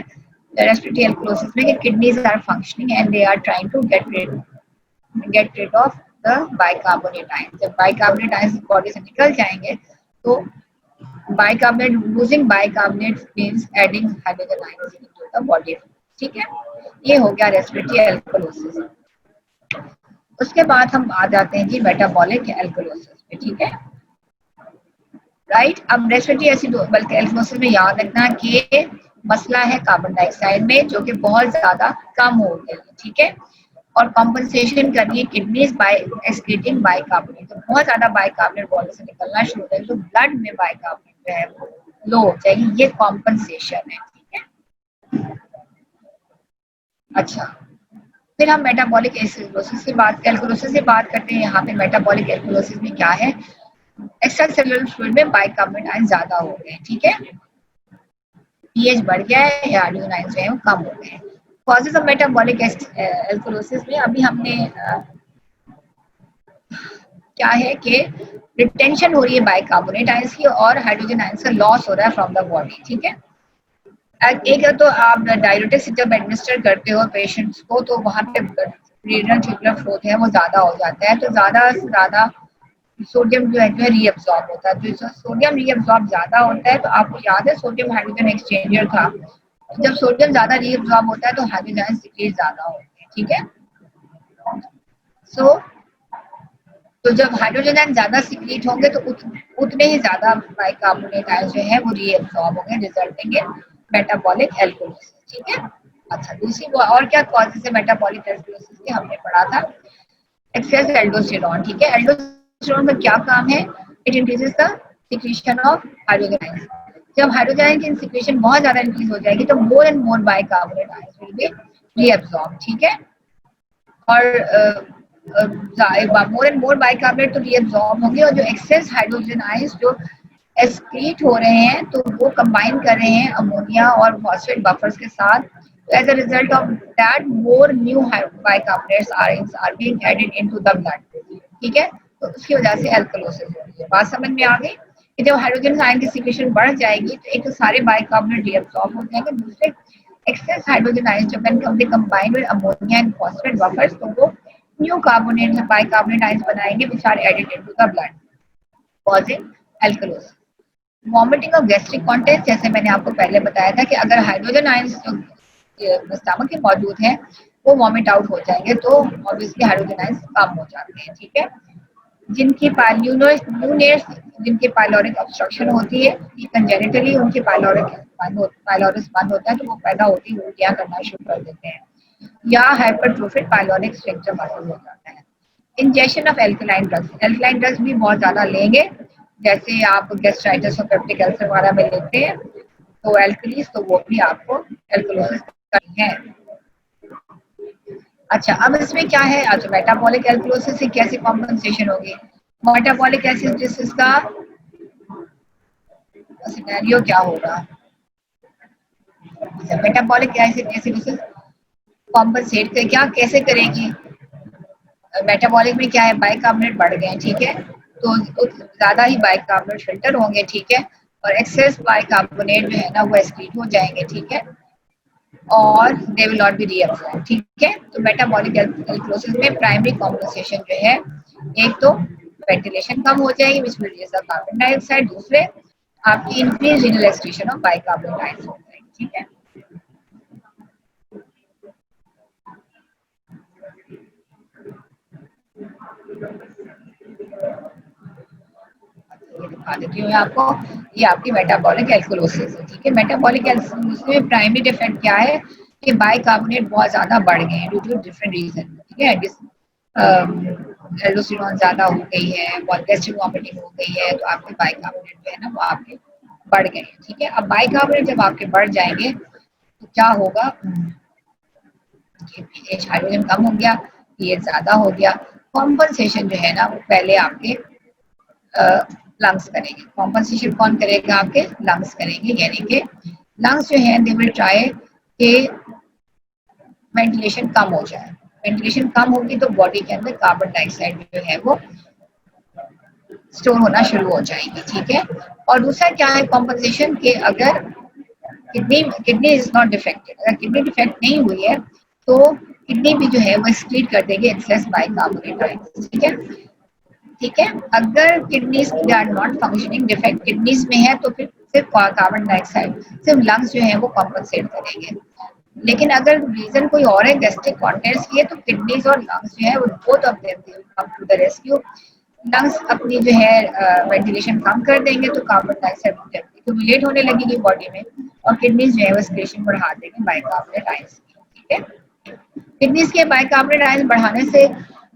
रेस्पिरेटरी अल्कोलोसिस में कि kidneys are functioning and they are trying to get rid of the bicarbonate ions. जब बाइकार्बोनेट आयंस बॉडी से निकल जाएंगे तो bicarbonate, losing bicarbonate means adding hydrogen ions into the body. ठीक है, ये हो गया रेस्पिरेटरी अल्कोलोसिस। उसके बाद हम आ जाते हैं जी मेटाबॉलिक अल्कोलोसिस पे। ठीक है, राइट। अब रेस्पिरेटरी एसिड बल्कि अल्कोलोसिस में याद रखना कि मसला है कार्बन डाइऑक्साइड में जो कि बहुत ज्यादा कम हो गई है। ठीक है, और कॉम्पनसेशन करनी है किडनीज बाय एक्सक्रीटिंग बाइकार्बोनेट। तो बहुत ज्यादा बाइकार्बोनेट बॉडी से निकलना शुरू हो जाएगी तो ब्लड में बाइकार्बोनेट जो है वो लो हो जाएगी, ये कॉम्पनसेशन है। ठीक है, अच्छा, फिर हम मेटाबॉलिक एसिडोसिस की बात, एल्कोलोसिस से बात करते हैं। यहाँ पे मेटाबॉलिक एल्कोलोसिस में क्या है, एक्स्ट्रा सेलुलर फ्लूइड में बाइकार्बोनेट आयन ज्यादा हो गए। ठीक है, पीएच बढ़ गया है या हाइड्रोजन आयन जो है वो कम हो गए हैं। कॉजेज ऑफ मेटाबॉलिक एल्कोलोसिस में अभी हमने क्या है कि रिटेंशन हो रही है बाइकार्बोनेट आयंस की और हाइड्रोजन आयंस का लॉस हो रहा है फ्रॉम द बॉडी। ठीक है, एक है तो आप डायरेटिक्स जब एडमिनिस्टर करते हो पेशेंट्स को तो वहां पे रीनल ट्यूबुलर फ्लो है वो ज्यादा हो जाता है, तो ज्यादा से ज्यादा सोडियम जो है रीअब्सॉर्ब होता है। तो सोडियम रीअब्सॉर्ब ज्यादा होता है, तो आपको याद है सोडियम हाइड्रोजन एक्सचेंजर था, तो जब सोडियम ज्यादा रीअब्सॉर्ब होता है तो हाइड्रोजन आयंस सिक्रीट ज्यादा होते हैं। ठीक है, सो तो जब हाइड्रोजन आयन ज्यादा सिक्रीट होंगे तो उतने ही ज्यादा बाइकार्बोनेट आयन जो है वो रीअब्सॉर्ब होंगे, रिजल्टिंग इन मेटाबॉलिक एल्कोलोसिस। ठीक है, अच्छा, दूसरी और क्या कॉजेज है मेटाबॉलिक एल्कोलोसिस के, हमने पढ़ा था एक्सेस एल्डोस्टेरॉन। ठीक है, एल्डोस्टेरॉन का क्या काम है, it increases the secretion of hydrogen ions. जब हाइड्रोजन आयन की सिक्रीशन बहुत ज्यादा इंक्रीज हो जाएगी तो more and more bicarbonate ions will be reabsorb. ठीक है, और मोर एंड मोर बाइकार्बोनेट तो रीअब्सॉर्ब होंगे और जो एक्सेस हाइड्रोजन आयंस जो एक्सक्रीट हो रहे हैं तो वो कंबाइन कर रहे हैं अमोनिया और फॉस्फेट बफर्स के साथ। As a result of that more new bicarbonates are being added into the blood. ठीक है, तो उसकी वजह से एल्कलोसिस हो रही है। बात समझ में आ गई कि जब हाइड्रोजन आयन की सिक्रेशन बढ़ जाएगी तो एक तो सारे बाइकार्बोनेट रीअब्सॉर्ब हो जाएंगे, दूसरे एक्सेस हाइड्रोजन आयन जब when they combine with ammonia and phosphate buffers तो वो न्यू कार्बोनेट बाइकार्बोनेट आयंस बनाएंगे which are added into the blood causing alkalosis। Vomiting और गैस्ट्रिक कॉन्टेंट, जैसे मैंने आपको पहले बताया था कि अगर हाइड्रोजन आयंस जो स्टमक में मौजूद हैं वो वॉमिट आउट हो जाएंगे तो ऑब्वियसली हाइड्रोजन आयंस कम हो जाते हैं। ठीक है, जिनकी जिनके पाइलोरिक ऑब्स्ट्रक्शन होती है, कंजेनिटली उनके पाइलोरिस बंद होता है तो वो पैदा होती है उल्टियां करना शुरू कर देते हैं, या हाइपरट्रोफिक पाइलोरिक स्फिंक्टर मसल हो जाता है। Injection of alkaline drugs, alkaline drugs भी बहुत ज्यादा लेंगे, जैसे आप गैस्ट्राइटिस और पेप्टिक अल्सर वगैरह में लेते हैं तो एल्कलीस, तो वो भी आपको एल्कलोसिस करनी है। अच्छा, अब इसमें क्या है, अच्छा मेटाबॉलिक एल्कलोसिस से कैसे कॉम्पनसेशन होगी। मेटाबॉलिक एसिडोसिस का सिनेरियो क्या होगा, मेटाबॉलिक एसिडोसिस कॉम्पनसेट कर क्या कैसे करेगी। मेटाबॉलिक में क्या है, बाइकार्बोनेट बढ़ गए। ठीक है, तो ज्यादा ही बाइकार्बोनेट फिल्टर होंगे। ठीक है, और एक्सेस बाइकार्बोनेट जो है ना वो एक्सक्रीट हो जाएंगे। ठीक है, और they will not be reabsorb. ठीक है, तो मेटाबॉलिक एल्कलोसिस में प्राइमरी कॉम्पनसेशन जो है, एक तो वेंटिलेशन कम हो जाएगी which will release the carbon dioxide, दूसरे आपकी increase renal excretion of bicarbonate ions हो जाएगी। ठीक है, दिखा देती हूँ आपको। ये आपकी मेटाबॉलिक एल्कोलोसिस है, ठीक है। मेटाबॉलिक एल्कोलोसिस में प्राइमरी डिफेक्ट क्या है कि बाइकार्बोनेट बहुत ज़्यादा बढ़ गए हैं ड्यू टू डिफरेंट रीजन, ठीक है। एल्डोस्टेरोन ज़्यादा हो गई है, गैस्ट्रिक वॉमिटिंग हो गई है, तो आपके बाइकार्बोनेट जो है ना वो आपके बढ़ गए हैं, ठीक है। अब बाइकार्बोनेट जब आपके बढ़ जाएंगे तो क्या होगा, पीएच हाइड्रोजन कम हो गया, पीएच ज्यादा हो गया। कॉम्पनसेशन जो है ना वो पहले आपके लंग्स करेंगे। कॉम्पनसेशन कौन करेगा, आपके लंग्स करेंगे, यानी कि लंग्स जो है दे विल ट्राई कि वेंटिलेशन कम हो जाए। वेंटिलेशन कम होगी तो बॉडी के अंदर कार्बन डाइऑक्साइड जो है वो स्टोर होना शुरू हो जाएगी, ठीक है। और दूसरा क्या है कॉम्पनसेशन के, अगर kidney kidney is not defected, अगर किडनी डिफेक्ट नहीं हुई है तो किडनी भी जो है वो एक्सक्रीट कर देगी एक्सेस बाइकार्बोनेट आयंस, ठीक है। ठीक है, अगर kidneys are not functioning, defect kidneys में है तो फिर सिर्फ कार्बन डाइऑक्साइड सिर्फ लंग्स जो है वो कॉम्पनसेट करेंगे। लेकिन अगर रीजन कोई और है, गैस्ट्रिक कॉन्टेंट्स की है, तो किडनीज और लंग्स जो है वो both of them will come to the rescue. Lungs अपनी जो है वेंटिलेशन कम कर देंगे तो कार्बन डाइऑक्साइड एक्यूमुलेट होने लगेगी बॉडी में, और किडनीज जो है वो एक्सक्रीशन बढ़ा देंगे बाइकार्बोनेट आयंस की, ठीक है। किडनीज के बाइकार्बोनेट आयंस बढ़ाने से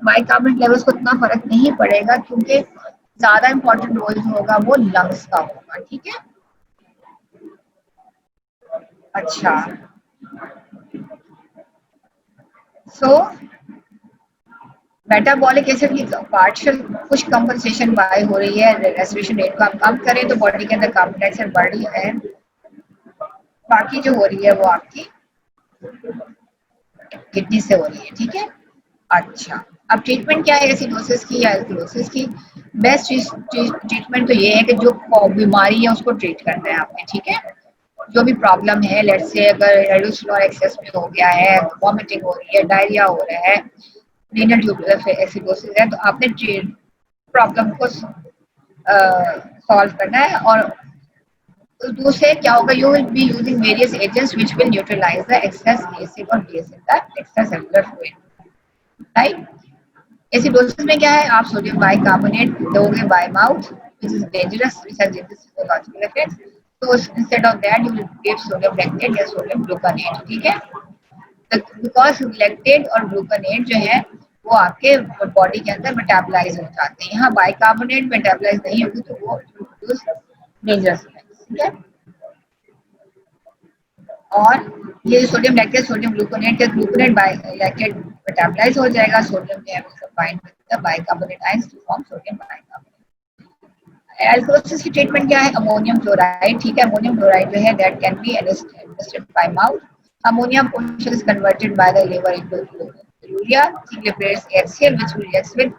बाइकार्बोनेट लेवल्स को इतना फर्क नहीं पड़ेगा, क्योंकि ज्यादा इंपॉर्टेंट रोल जो होगा वो लंग्स का होगा, ठीक है। अच्छा, सो मेटाबॉलिक एसिड की पार्शियल कुछ कंपनसेशन बाय हो रही है, रेस्पिरेशन रेट को आप कम करें तो बॉडी के अंदर कार्बन डाइऑक्साइड बढ़ रही है, बाकी जो हो रही है वो आपकी किडनी से हो रही है, ठीक है। अच्छा, अब ट्रीटमेंट क्या है एसिडोसिस की या एल्कलोसिस की। बेस्ट ट्रीटमेंट तो ये है कि जो बीमारी है उसको ट्रीट करना है आपने, ठीक है। जो भी प्रॉब्लम है, लेट्स से अगर रेडुसुलर एक्सेस में हो गया है, वॉमिटिंग हो रही है, डायरिया हो रहा है, रीनल ट्यूबुलर एसिडोसिस है, तो आपने प्रॉब्लम को सॉल्व करना है। और दूसरे क्या होगा, you will be using various agents which will neutralise the excess acid और base in the extracellular fluid, right. Acidosis में क्या है, आप सोडियम बाइकार्बोनेट दोगे by mouth, which is dangerous, which has dangerous physiological effects. तो instead of that you will give sodium lactate या sodium gluconate, ठीक है। बिकॉज लैक्टेट और ग्लूकानेट जो है वो आपके बॉडी के अंदर मेटाबलाइज हो जाते हैं। यहाँ बाइकार्बोनेट मेटाबलाइज नहीं होगी तो वो प्रोड्यूस डेंजरस, ठीक है। और ये सोडियम लैक्टेट सोडियम ग्लूकोनेट या ग्लूकोनेट लैक्टेट मेटाबलाइज हो जाएगा, सोडियम जो है वो combined with the bicarbonate ions to form sodium bicarbonate. Alkalosis की ट्रीटमेंट क्या है, अमोनियम क्लोराइड, ठीक है। अमोनियम क्लोराइड जो है that can be administered by mouth. Ammonium potential is converted by the liver into urea, ठीक है, press HCl which reacts with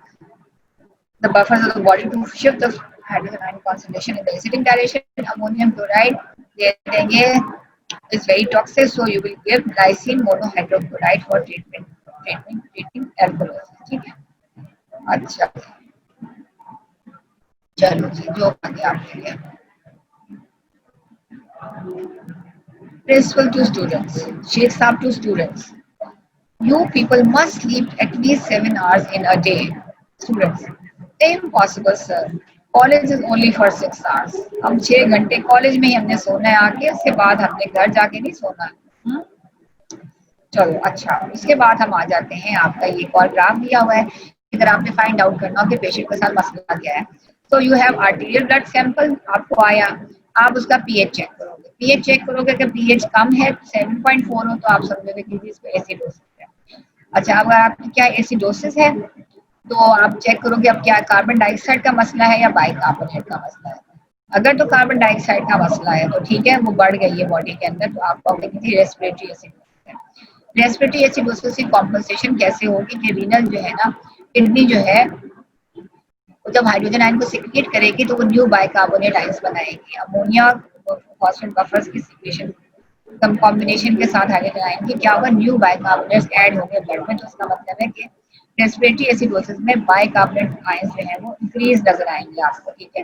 the buffers of the body to shift the hydrogen ion concentration in the acidic direction. Ammonium chloride दे देंगे is very toxic, so you will give lysine monohydrochloride for treating alkalosis, ठीक है। अच्छा, चलो जी, जो आगे आपके लिए principal to students, Sheikh Saab to students, you people must sleep at least 7 hours in a day. Students, impossible sir. College is only for 6 hours। हम 6 घंटे कॉलेज में ही हमने सोना है आके, उसके बाद हमने घर जाके नहीं सोना। चलो अच्छा, उसके बाद हम आ जाते हैं, आपका ये कॉल ग्राफ दिया हुआ है, इधर आपने फाइंड आउट करना हो कि पेशेंट के साथ मसला क्या है। तो you have arterial blood sample आपको आया, आप उसका पीएच चेक करोगे। पीएच चेक करोगे, अगर पीएच कम है 7.4 हो तो आप समझोगे कि इसको एसिडोसिस है। अच्छा, अगर आपकी क्या एसिडोसिस है तो आप चेक करोगे अब क्या कार्बन डाइऑक्साइड का मसला है या बाइकार्बोनेट का मसला है। अगर तो कार्बन डाइऑक्साइड का मसला है तो ठीक है, वो बढ़ गई है बॉडी के अंदर, तो आपको रेस्पिरेटरी एसिडोसिस है। रेस्पिरेटरी एसिडोसिस की कॉम्पनसेशन कैसे होगी कि रीनल जो है ना, किडनी जो है वो जब हाइड्रोजन आयन को सिक्रिएट करेगी तो वो न्यू बाइकार्बोनेट आयंस बनाएगी। अमोनिया फॉस्फेट बफर्स की सिक्रेशन कॉम्बिनेशन के साथ हाइड्रोजन आयन की क्या होगा, न्यू बाइकार्बोनेट्स ऐड होंगे ब्लड में। तो इसका मतलब है कि रेस्पिरेटरी एसिडोसिस में बाइकार्बोनेट आयंस जो है वो इंक्रीज नजर आएंगे आपको, ठीक है।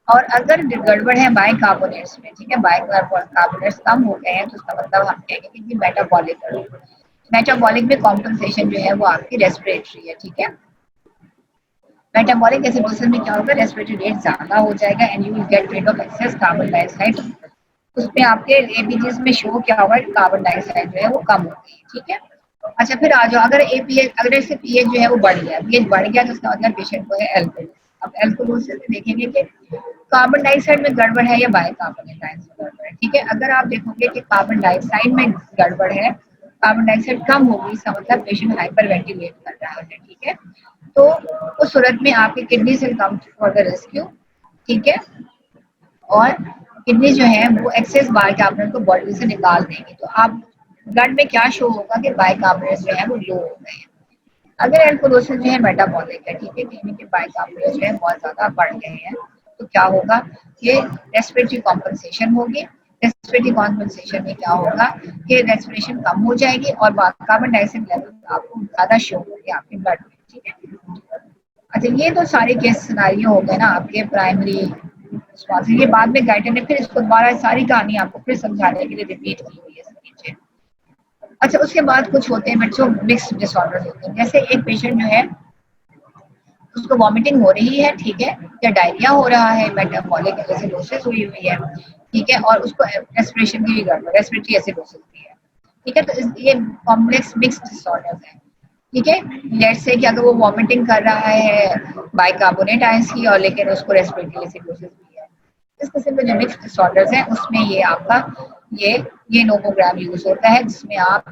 और अगर गड़बड़ है बाइकार्बोनेट्स में, ठीक है, बाइकार्बोनेट्स कम हो गए हैं तो उसका मतलब हम कहेंगे कि मेटाबॉलिक मेटाबॉलिक में कॉम्पनसेशन जो है वो आपकी रेस्पिरेटरी है, ठीक है। मेटाबॉलिक एसिडोसिस में क्या होगा, रेस्पिरेटरी रेट ज्यादा हो जाएगा and you will get rid of excess carbon dioxide. उसमें आपके एपीजीज में शो क्या होगा, कार्बन डाइऑक्साइड जो है वो कम हो गई है, ठीक है। अच्छा फिर आ जाओ, अगर एपीएच, अगर इससे पीएच जो है वो बढ़ गया, पीएच बढ़ गया तो उसका मतलब पेशेंट को है एल्कोहल। अब एल्कोहोलिसिस में देखेंगे कि कार्बन डाइऑक्साइड में गड़बड़ है या बाइकार्बोनेट आयंस में गड़बड़ है, ठीक है। अगर आप देखोगे कि कार्बन डाइऑक्साइड में गड़बड़ है, कार्बन डाइऑक्साइड कम होगी, इसका मतलब पेशेंट हाइपर वेंटिलेट कर रहा है, ठीक है। तो उस सूरत में आपकी किडनी से कम फॉर द रेस्क्यू, ठीक है। और किडनी जो है वो एक्सेस बाइकार्बोनेट को बॉडी से निकाल देंगे, तो आप ब्लड में क्या शो होगा कि बाइकार्बोनेट जो है वो लो हो गए हैं। अगर एल्कोहोलिसिस जो है मेटाबॉलिक है, ठीक है, यानी कि बाइकार्बोनेट जो है बहुत ज्यादा बढ़ गए हैं, तो क्या होगा, ये रेस्पिरेटरी कॉम्पनसेशन होगी। रेस्पिरेटरी कॉम्पनसेशन में क्या होगा कि रेस्पिरेशन कम हो जाएगी और कार्बन डाइऑक्साइड लेवल आपको ज्यादा शो होंगे आपके ब्लड में, ठीक है। अच्छा ये तो सारे केस सिनारियो हो गए ना आपके प्राइमरी रिस्पॉन्स। ये बाद में गाइडेड ने फिर इसको दोबारा सारी कहानी आपको फिर समझाने के लिए रिपीट की हुई है इसके नीचे। अच्छा उसके बाद कुछ होते हैं बच्चों मिक्स डिसऑर्डर्स होते हैं, जैसे एक पेशेंट जो है उसको वॉमिटिंग हो रही है, ठीक है, या डायरिया हो रहा है, मेटाबॉलिक एसिडोसिस हुई हुई है, ठीक है, और उसको रेस्पिरेशन की भी गड़बड़, रेस्पिरेटरी एसिडोसिस भी है, ठीक है। तो ये कॉम्प्लेक्स मिक्स डिसऑर्डर्स है, ठीक है। लेट्स से कि अगर वो वॉमिटिंग कर रहा है बाइकार्बोनेट आयंस की और लेकिन उसको रेस्पिरेटरी एसिडोसिस भी है, इस किस्म के जो मिक्स डिसऑर्डर्स हैं उसमें ये आपका ये नोमोग्राम यूज होता है, जिसमें आप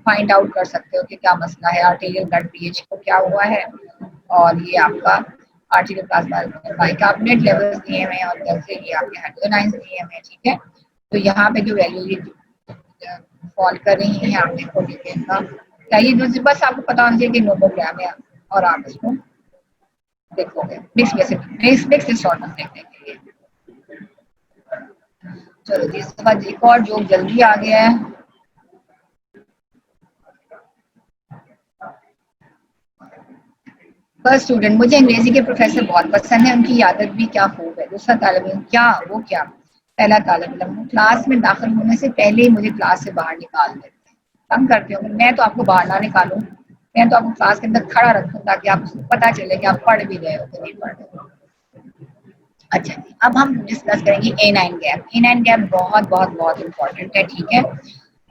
फाइंड आउट कर सकते हो कि क्या मसला है, आर्टेरियल ब्लड पीएच को क्या हुआ है, और ये आपका आर्टेरियल प्लाज्मा बाइकार्बोनेट लेवल्स दिए हुए हैं और जैसे ये आपके हाइड्रोजन दिए हुए हैं, ठीक है। तो यहाँ पे जो वैल्यू फॉल कर रही है आप देखोगे कि इनका क्या, ये जो बस आपको पता होना चाहिए कि नोमोग्राम है और आप इसको देखोगे मिक्स डिसऑर्डर देखने के लिए। चलो जी इसके बाद एक और जो जल्दी आ गया है, फर्स्ट स्टूडेंट, मुझे अंग्रेजी के प्रोफेसर बहुत पसंद है, उनकी आदत भी क्या खूब है। दूसरा तालिब इल्म, क्या वो क्या, पहला तालिब इल्म, क्लास में दाखिल होने से पहले ही मुझे क्लास से बाहर निकाल देते हैं, तंग करते हो। मैं तो आपको बाहर ना निकालूं, मैं तो आपको क्लास के अंदर खड़ा रखूं ताकि आपको पता चले कि आप पढ़ भी रहे हो कि नहीं पढ़ रहे हो। अच्छा जी अब हम डिस्कस करेंगे A9 गैप। A9 गैप बहुत बहुत बहुत इंपॉर्टेंट है, ठीक है,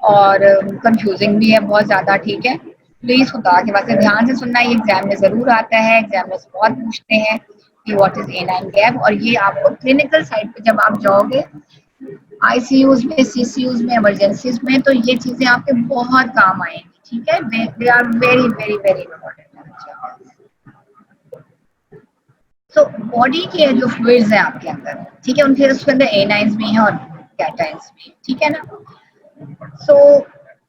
और कंफ्यूजिंग भी है बहुत ज़्यादा, ठीक है। प्लीज़ खुदा के वास्ते ध्यान से सुनना, ये एग्जाम में ज़रूर आता है, एग्जाम में बहुत पूछते हैं कि व्हाट इज़ A9 गैप, और ये आपको क्लिनिकल साइड पे जब आप जाओगे आईसीयूज में, सीसीयूज में, इमरजेंसीज में, तो ये चीज़ें आपके बहुत काम आएंगी, ठीक है। They are very very very important. तो बॉडी के जो फ्लूइड्स हैं आपके अंदर, ठीक है, उनके उसके अंदर A9s भी हैं और कैटाइंस भी, ठीक है ना। सो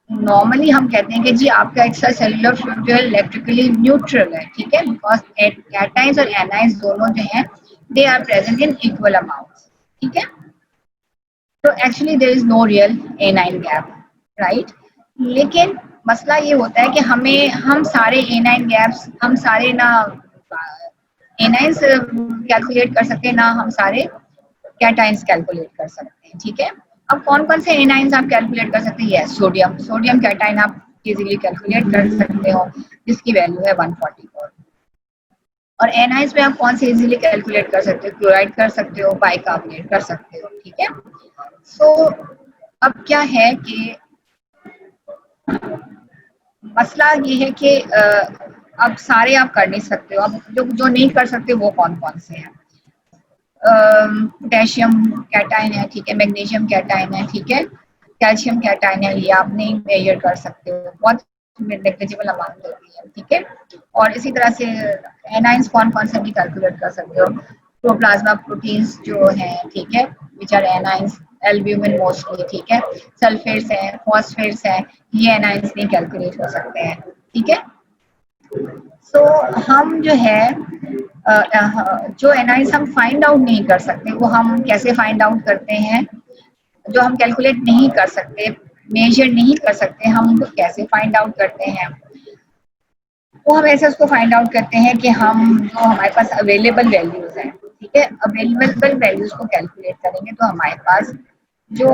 नॉर्मली हम कहते हैं कि जी आपका एक्स्ट्रा सेलुलर फ्लूइड जो है इलेक्ट्रिकली न्यूट्रल है, ठीक है, बिकॉज कैटाइंस और एनाइंस दोनों जो हैं they are present in equal amounts, ठीक है। तो actually there is no real A9 gap, right. लेकिन मसला ये होता है कि हमें हम सारे A9 गैप्स हम सारे ना A9s कैलकुलेट कर सकते हैं ना हम सारे कैटाइंस कैलकुलेट कर सकते हैं, ठीक है। अब कौन कौन से एनाइंस आप कैलकुलेट कर सकते हैं, ये सोडियम, सोडियम कैटाइन आप इजीली कैलकुलेट कर सकते हो जिसकी वैल्यू है 144। और एनाइंस में आप कौन से इजीली कैलकुलेट कर सकते हो, क्लोराइड कर सकते हो, बाइकार्बोनेट कर सकते हो, ठीक है। सो अब क्या है कि मसला ये है कि अब सारे आप कर नहीं सकते हो, अब जो जो नहीं कर सकते वो कौन कौन से हैं। पोटेशियम कैटाइन है, ठीक है, मैग्नीशियम कैटाइन है, ठीक है, कैल्शियम कैटाइन है, ये आप नहीं मेजर कर सकते हो, बहुत नेग्लिजिबल अमाउंट होती है, ठीक है। और इसी तरह से एनाइंस कौन कौन से भी कैलकुलेट कर सकते हो, प्रोप्लाज्मा प्रोटीन्स जो हैं, ठीक है, which are anions, albumin mostly, ठीक है, सल्फेट्स हैं, फॉस्फेट्स हैं, ये एनाइंस नहीं कैलकुलेट हो सकते हैं, ठीक है। सो हम जो है जो एनाइंस हम फाइंड आउट नहीं कर सकते वो हम कैसे फाइंड आउट करते हैं, जो हम कैलकुलेट नहीं कर सकते, मेजर नहीं कर सकते, हम उनको कैसे फाइंड आउट करते हैं। वो हम ऐसे उसको फाइंड आउट करते हैं कि हम जो हमारे पास अवेलेबल वैल्यूज हैं, ठीक है, अवेलेबल वैल्यूज को कैलकुलेट करेंगे तो हमारे पास जो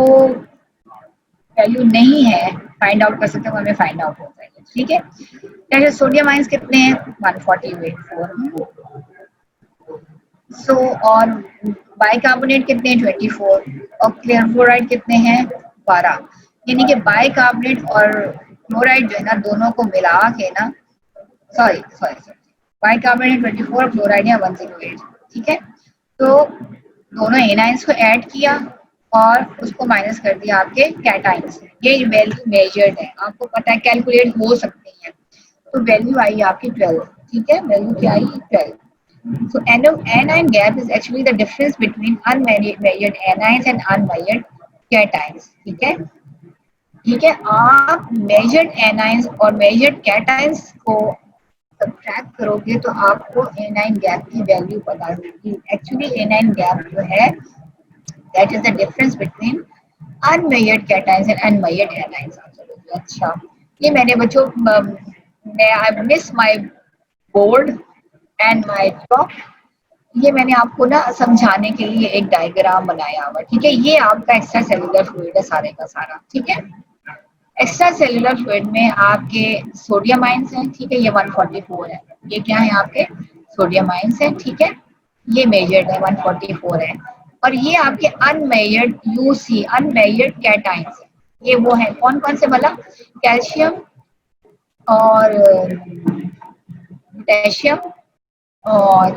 वैल्यू नहीं है फाइंड आउट कर सकते हैं, हमें फाइंड आउट होता है, ठीक है। जैसे सोडियम आयंस कितने हैं 144, सो और बाइकार्बोनेट कितने हैं 24 और क्लोराइड कितने हैं 12। यानी कि बाइकार्बोनेट और क्लोराइड जो है ना दोनों को मिला के ना, sorry sorry sorry, bicarbonate 24 chloride है 108, ठीक है। तो दोनों एनाइंस को ऐड किया और उसको माइनस कर दिया आपके कैटाइंस से। ये वैल्यू मेजर्ड है, आपको पता है कैलकुलेट हो सकती है। तो वैल्यू आई आपकी 12, ठीक है, वैल्यू क्या आई 12। So anion gap is actually the difference between unmeasured anions and unmeasured cations, ठीक है। ठीक है, आप मेजर्ड एनाइंस और मेजर्ड कैटाइंस को सब्ट्रैक्ट करोगे तो आपको एनाइन गैप की वैल्यू पता होगी। एक्चुअली एनाइन गैप जो है that is the difference between unmeasured cations and unmeasured anions. अच्छा, ये मैंने बच्चों मैं I miss my board and my chalk, ये मैंने आपको ना समझाने के लिए एक डायग्राम बनाया हुआ, ठीक है। ये आपका एक्स्ट्रा सेलुलर फ्लूइड है सारे का सारा, ठीक है। एक्स्ट्रा सेलुलर फ्लूइड में आपके सोडियम आयंस हैं, ठीक है, ये 144 है। ये क्या है आपके सोडियम आयंस है, ठीक है, ये मेजर्ड है 144 है। और ये आपके अनमेजर्ड यूसी अनमेजर्ड कैटाइंस है। ये वो है कौन कौन से बोला, कैल्शियम और पोटेशियम और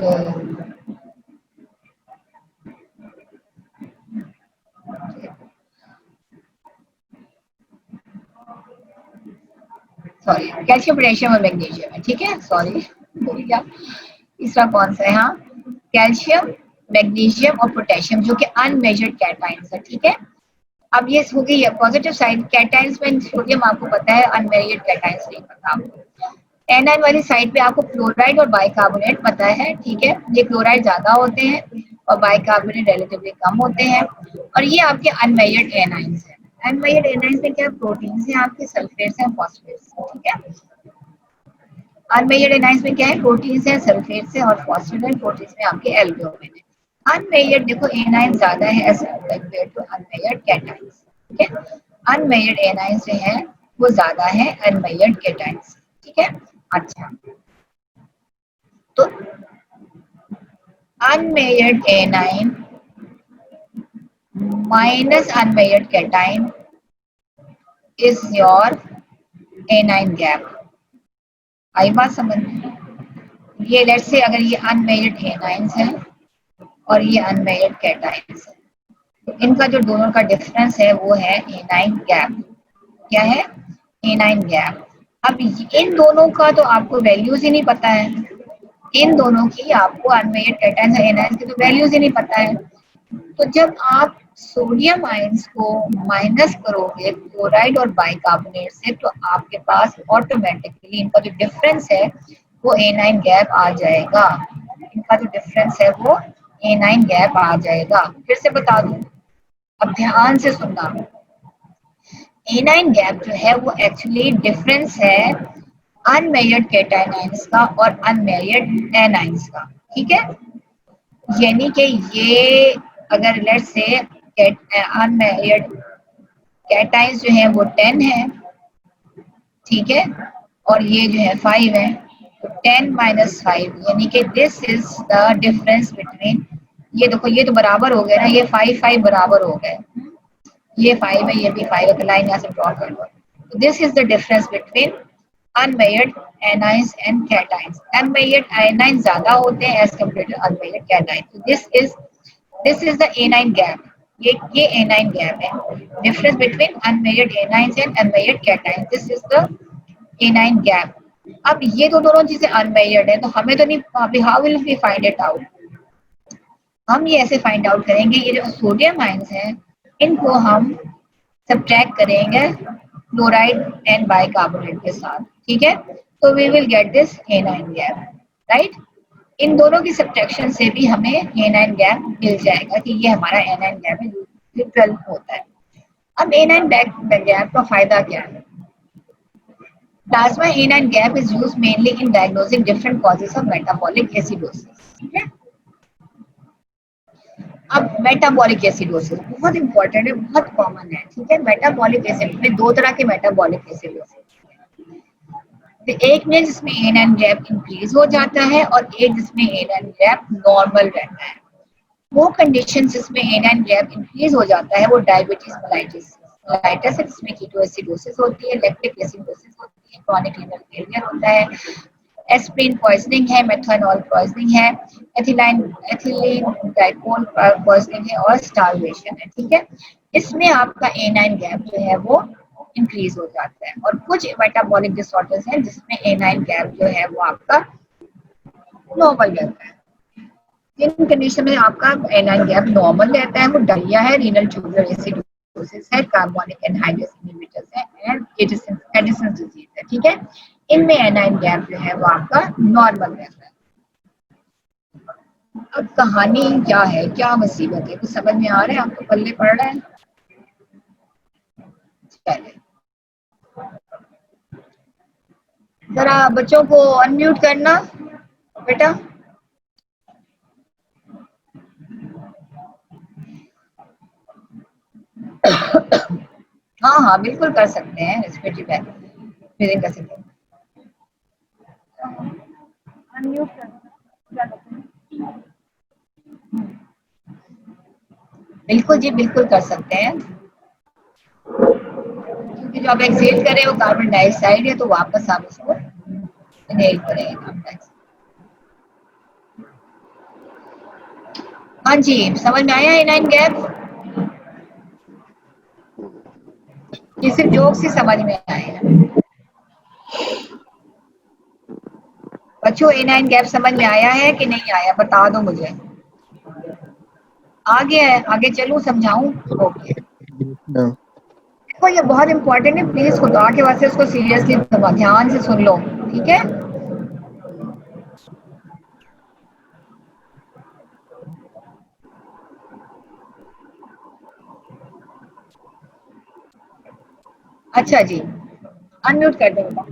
सॉरी कैल्शियम पोटेशियम और मैग्नीशियम है, ठीक है, सॉरी भूल गया। तीसरा कौन सा है, हाँ कैल्शियम मैग्नीशियम और पोटेशियम जो कि अनमेजर्ड कैटाइंस है, ठीक है। अब ये हो गई है पॉजिटिव साइड, कैटाइंस में सोडियम आपको पता है, अनमेजर्ड कैटाइंस नहीं पता आपको। एनाइन वाली साइड पे आपको क्लोराइड और बाइकार्बोनेट पता है, ठीक है, ये क्लोराइड ज्यादा होते हैं और बाइकार्बोनेट रिलेटिवली कम होते हैं। और ये आपके अनमेजर्ड एनाइंस है। अनमेजर्ड एनाइंस में क्या प्रोटीन्स हैं आपके, सल्फेट्स हैं, फॉस्फेट्स, ठीक है। अनमेजर्ड एनाइंस में क्या है, प्रोटीन्स है, सल्फेट्स है और फॉस्फेट है, प्रोटीन्स में आपके एल्ब्यूमिन है। अनमेजर्ड देखो एनाइन ज्यादा है as compare to unmeasured cations, ठीक है। अनमेजर्ड एनाइंस जो है वो ज्यादा है अनमेजर्ड कैटाइंस, ठीक है। अच्छा, तो unmeasured anion minus unmeasured cation is your anion gap. आई बात समझ में? ये लेट्स से अगर ये अनमेजर्ड एनाइंस है और ये अनमेजर्ड कैटाइंस है, तो इनका जो दोनों का डिफरेंस है वो है एनाइन गैप। क्या है, एनाइन गैप। अब इन दोनों का तो आपको वैल्यूज ही नहीं पता है, इन दोनों की आपको अनमेजर्ड कैटाइंस और एनाइंस की तो वैल्यूज ही नहीं पता है। तो जब आप सोडियम आयंस को माइनस करोगे क्लोराइड और बाइकार्बोनेट से तो आपके पास ऑटोमेटिकली इनका जो डिफरेंस है वो एनाइन गैप आ जाएगा। इनका जो डिफरेंस है वो एनाइन गैप आ जाएगा। फिर से बता दूं, अब ध्यान से सुनना, एनाइन गैप जो है वो एक्चुअली डिफरेंस है अनमेजर्ड कैटाइन आयंस का और अनमेजर्ड एनाइंस का, ठीक है। यानी कि ये अगर लेट्स से अनमेजर्ड कैटाइंस जो है वो 10 है, ठीक है, और ये जो है 5 है, तो 10 माइनस 5 यानी कि this is the difference between, ये देखो ये तो बराबर हो गया ना, ये 5 5 बराबर हो गए, ये 5 है ये भी 5 है, तो लाइन यहाँ से ड्रॉ कर लो। तो this is the difference between unmeasured anions and cations. Unmeasured anion ज्यादा होते हैं as compare to unmeasured cation. तो this is the anion gap. ये एनाइन गैप है, difference between unmeasured anions and unmeasured cations, this is the anion gap. अब ये तो दोनों चीजें अनमेजर्ड है तो हमें तो नहीं, अभी how will we find it out, हम ये ऐसे फाइंड आउट करेंगे, ये जो सोडियम आयंस हैं इनको हम सब्ट्रैक्ट करेंगे क्लोराइड एंड बाइकार्बोनेट के साथ, ठीक है। तो we will get this anion gap, right. इन दोनों की सब्ट्रैक्शन से भी हमें एनाइन गैप मिल जाएगा कि ये हमारा एनाइन गैप है, जो 12 होता है। अब एनाइन गैप का फायदा क्या है? Plasma anion gap is used mainly in diagnosing different causes of metabolic acidosis, ठीक है। अब मेटाबॉलिक एसिडोसिस बहुत इंपॉर्टेंट है, बहुत कॉमन है, ठीक है। मेटाबॉलिक एसिड में दो तरह के मेटाबॉलिक एसिडोसिस, एक में जिसमें एन एन गैप इंक्रीज हो जाता है और एक जिसमें एन एन गैप नॉर्मल रहता है। वो कंडीशन जिसमें एन एन गैप इंक्रीज हो जाता है वो डायबिटीज मेलाइटिस मेलाइटिस है, जिसमें कीटोएसिडोसिस होती है, लैक्टिक एसिडोसिस होती है, क्रॉनिक रीनल फेलियर होता है, एस्प्रिन पॉइजनिंग है, मेथनॉल पॉइजनिंग है, एथिलाइन एथिलीन ग्लाइकोल पॉइजनिंग है और स्टारवेशन है, ठीक है। इसमें आपका ए नाइन गैप जो है वो इंक्रीज हो जाता है। और कुछ मेटाबॉलिक डिसऑर्डर्स हैं जिसमें ए नाइन गैप जो है वो आपका नॉर्मल रहता है। जिन कंडीशन में आपका ए नाइन गैप नॉर्मल रहता है वो डायरिया है, रीनल ट्यूबुलर एसिडोसिस है, कार्बोनिक एनहाइड्रेस इनहिबिटर्स है एंड एडिसन्स डिजीज है, ठीक है। इनमें ए नाइन गैप जो है वो आपका नॉर्मल रहता है। अब कहानी क्या है, क्या मुसीबत है, कुछ समझ में आ रहा है आपको, पल्ले पड़ रहा है? चलिए जरा बच्चों को अनम्यूट करना बेटा। हाँ हाँ बिल्कुल कर सकते हैं, रेस्पिरेटरी ब्रीदिंग कर सकते हैं। अनम्यूट करना, बिल्कुल जी बिल्कुल कर सकते हैं, क्योंकि जो आप एक्सेल कर रहे हो कार्बन डाइऑक्साइड है तो वापस आप उसको इनहेल करेंगे कार्बन डाइऑक्साइड। हाँ जी समझ में आया एनाइन गैप, ये सिर्फ जोक से समझ में आया? बच्चों एनाइन गैप समझ में आया है कि नहीं आया, बता दो मुझे। आ गया है, आगे चलूं समझाऊं? ओके, देखो ये बहुत इंपॉर्टेंट है, प्लीज खुदा के वास्ते इसको सीरियसली ध्यान से सुन लो, ठीक है। अच्छा जी, अनम्यूट कर दो बेटा।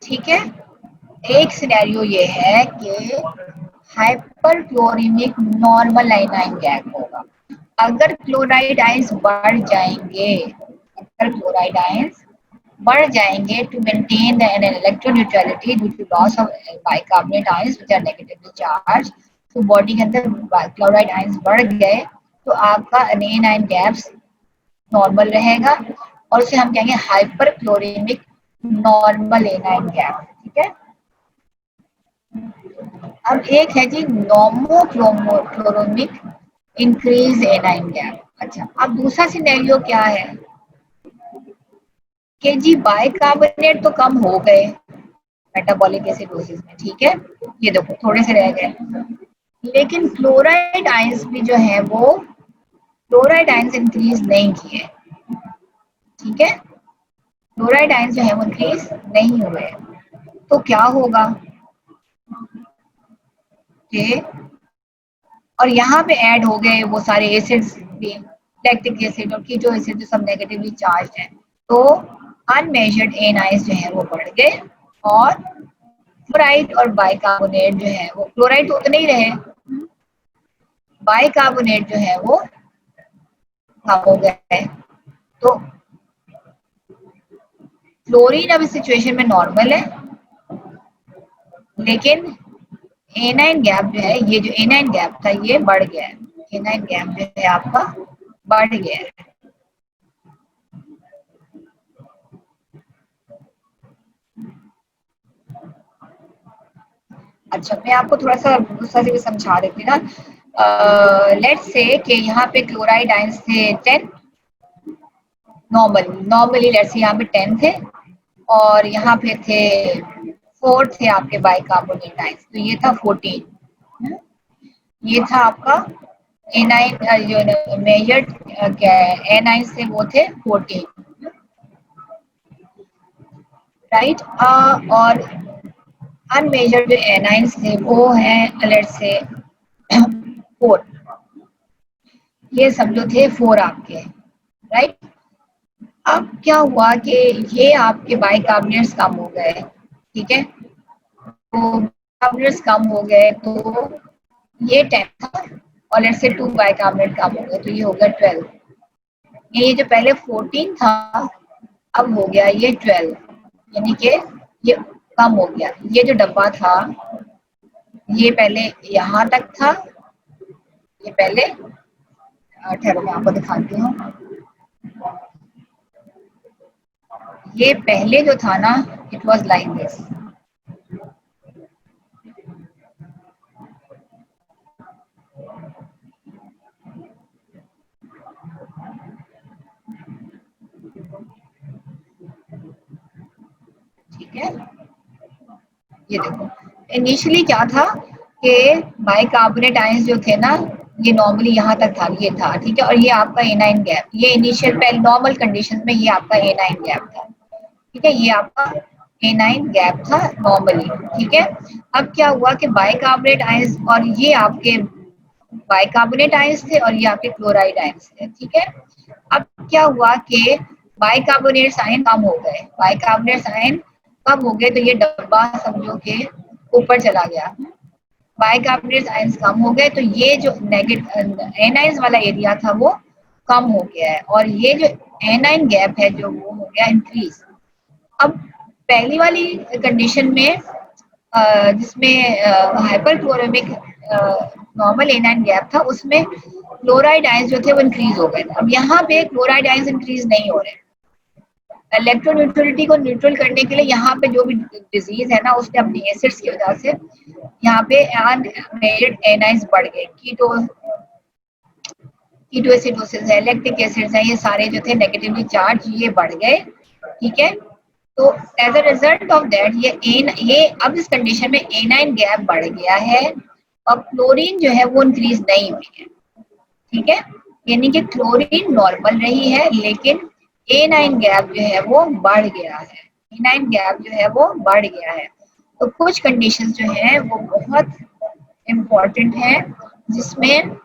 ठीक है, एक सिनेरियो ये है कि हाइपर क्लोरीमिक नॉर्मल एनाइन गैप होगा। अगर क्लोराइड आयंस बढ़ जाएंगे, अगर क्लोराइड आयंस बढ़ जाएंगे to maintain the electroneutrality due to loss of bicarbonate ions which are negatively charge, तो बॉडी के अंदर क्लोराइड आयंस बढ़ गए तो आपका एनाइन गैप्स नॉर्मल रहेगा और उसे हम कहेंगे हाइपर क्लोरीमिक नॉर्मल एनाइन गैप। ठीक है। अब एक है जी नॉर्मो क्लोरोमिक इंक्रीज एनाइन गैप। अच्छा, अब दूसरा सिनेरियो क्या है कि जी बाइकार्बोनेट तो कम हो गए मेटाबॉलिक एसिडोसिस में, ठीक है, ये देखो थोड़े से रह गए, लेकिन क्लोराइड आयंस भी जो है वो क्लोराइड आयंस इंक्रीज नहीं किए। ठीक है, क्लोराइड आयंस जो है वो इंक्रीज नहीं हुए, तो क्या होगा कि और यहाँ पे ऐड हो गए वो सारे एसिड्स भी, लैक्टिक एसिड और कीटो एसिड जो सब नेगेटिवली चार्ज हैं, तो अनमेजर्ड एनाइंस जो है वो बढ़ गए और फ्लोराइड और बाइकार्बोनेट जो है वो, क्लोराइड तो उतने ही रहे, बाइकार्बोनेट जो है वो कम हो गए। तो क्लोरीन अब इस सिचुएशन में नॉर्मल है, लेकिन एनाइन गैप जो है, ये जो एनाइन गैप था ये बढ़ गया है, एनाइन गैप जो है आपका बढ़ गया है। अच्छा, मैं आपको थोड़ा सा दूसरा से भी समझा देती ना। लेट्स से कि यहाँ पे क्लोराइड आयंस थे 10, नॉर्मली लेट्स से यहाँ पे 10 थे और यहाँ पे थे 4 थे आपके बाइकार्बोनेट आयंस, तो ये था 14। ये था आपका एनाइन जो मेजर्ड एनाइन से वो थे 14, राइट। और अनमेजर्ड जो एनाइंस थे वो हैं लेट्स से 4, ये सब जो थे 4 आपके, राइट। अब क्या हुआ कि ये आपके बाइकार्बोनेट्स कम हो गए, ठीक है, तो बाइकार्बोनेट्स कम हो गए तो ये 10 था और लेट्स से 2 बाइकार्बोनेट कम हो गए तो ये हो गया 12। ये जो पहले 14 था अब हो गया ये 12, यानी कि ये कम हो गया। ये जो डब्बा था ये पहले यहाँ तक था, ये पहले ठहरो मैं आपको दिखाती हूँ, ये पहले जो था ना इट वाज लाइक दिस, ठीक है। ये देखो इनिशियली क्या था कि बाइकार्बोनेट आयंस जो थे ना ये नॉर्मली यहाँ तक था, ये था, ठीक है, और ये आपका एनाइन गैप, ये इनिशियल पहले नॉर्मल कंडीशन में ये आपका एनाइन गैप था, ठीक है, ये आपका एनाइन गैप था नॉर्मली, ठीक है। अब क्या हुआ कि बाइकार्बोनेट आयंस और ये आपके बाइकार्बोनेट आयंस थे और ये आपके क्लोराइड आयंस थे, ठीक है। अब क्या हुआ कि बाइकार्बोनेट आयन कम हो गए, बाइकार्बोनेट आयन कम हो गए तो ये डब्बा समझो के ऊपर चला गया, बाइकार्बोनेट आयंस कम हो गए तो ये जो नेगेटिव एनाइंस वाला एरिया था वो कम हो गया है और ये जो एनाइन गैप है जो वो हो गया इंक्रीज। अब पहली वाली कंडीशन में जिसमें हाइपरक्लोरेमिक नॉर्मल एनाइन गैप था उसमें क्लोराइड आयंस जो थे वो इंक्रीज हो गए थे। अब यहाँ पे क्लोराइड आयंस इंक्रीज नहीं हो रहे, इलेक्ट्रोन्यूट्रलिटी को न्यूट्रल करने के लिए यहाँ पे जो भी डिजीज है ना उसने अपनी एसिड्स की वजह से यहाँ पे अनमेजर्ड एनाइंस बढ़ गए, कीटो एसिडोसिस है, लैक्टिक एसिड्स है, ये सारे जो थे नेगेटिवली चार्ज ये बढ़ गए, ठीक है। तो as a result of that ये अब इस कंडीशन में एनाइन गैप बढ़ गया है और क्लोरीन जो है वो इंक्रीज नहीं हुई है, ठीक है, यानी कि क्लोरीन नॉर्मल रही है लेकिन एनाइन गैप जो है वो बढ़ गया है, एनाइन गैप जो है वो बढ़ गया है। तो कुछ कंडीशंस जो है वो बहुत इम्पोर्टेंट है जिसमें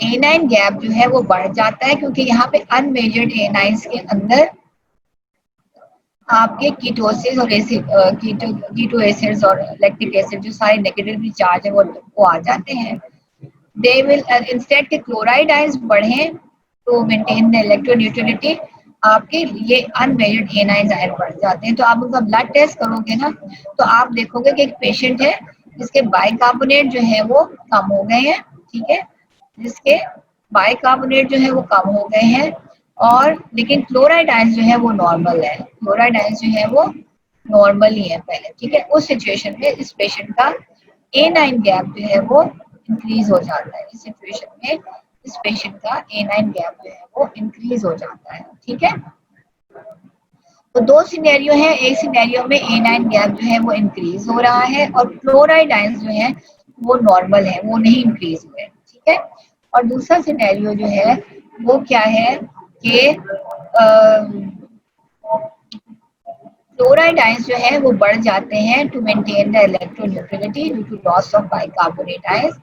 एनाइन गैप जो है वो बढ़ जाता है क्योंकि यहाँ पे अनमेजर्ड एनाइंस के अंदर आपके कीटोसिस और एसिड कीटो एसिड्स और लैक्टिक एसिड जो सारे नेगेटिवली चार्ज है वो आ जाते हैं। दे विल इंस्टेड के क्लोराइड आयंस बढ़े टू मेंटेन द इलेक्ट्रोन्यूट्रलिटी, आपके ये अनमेजर्ड एनाइंस आयन बढ़ जाते हैं। तो आप उनका ब्लड टेस्ट करोगे ना, तो आप देखोगे कि एक पेशेंट है जिसके बाइकार्बोनेट जो है वो कम हो गए हैं, ठीक है, जिसके बाइकार्बोनेट जो है वो कम हो गए हैं, और लेकिन क्लोराइड आयंस जो है वो नॉर्मल है, क्लोराइड आयंस जो है वो नॉर्मल ही है पहले, ठीक है। उस सिचुएशन में इस पेशेंट का A9 गैप जो है वो इंक्रीज हो जाता है। इस सिचुएशन में इस पेशेंट का A9 गैप जो है वो इंक्रीज हो जाता है, ठीक है। तो दो सिनेरियो है, एक सिनेरियो में A9 गैप जो है वो इंक्रीज हो रहा है और क्लोराइड आयंस जो है वो नॉर्मल है, वो नहीं इंक्रीज हुए, ठीक है। और दूसरा सिनेरियो जो है वो क्या है कि क्लोराइड आयंस जो है वो बढ़ जाते हैं to maintain the electroneutrality due to loss of bicarbonate ions.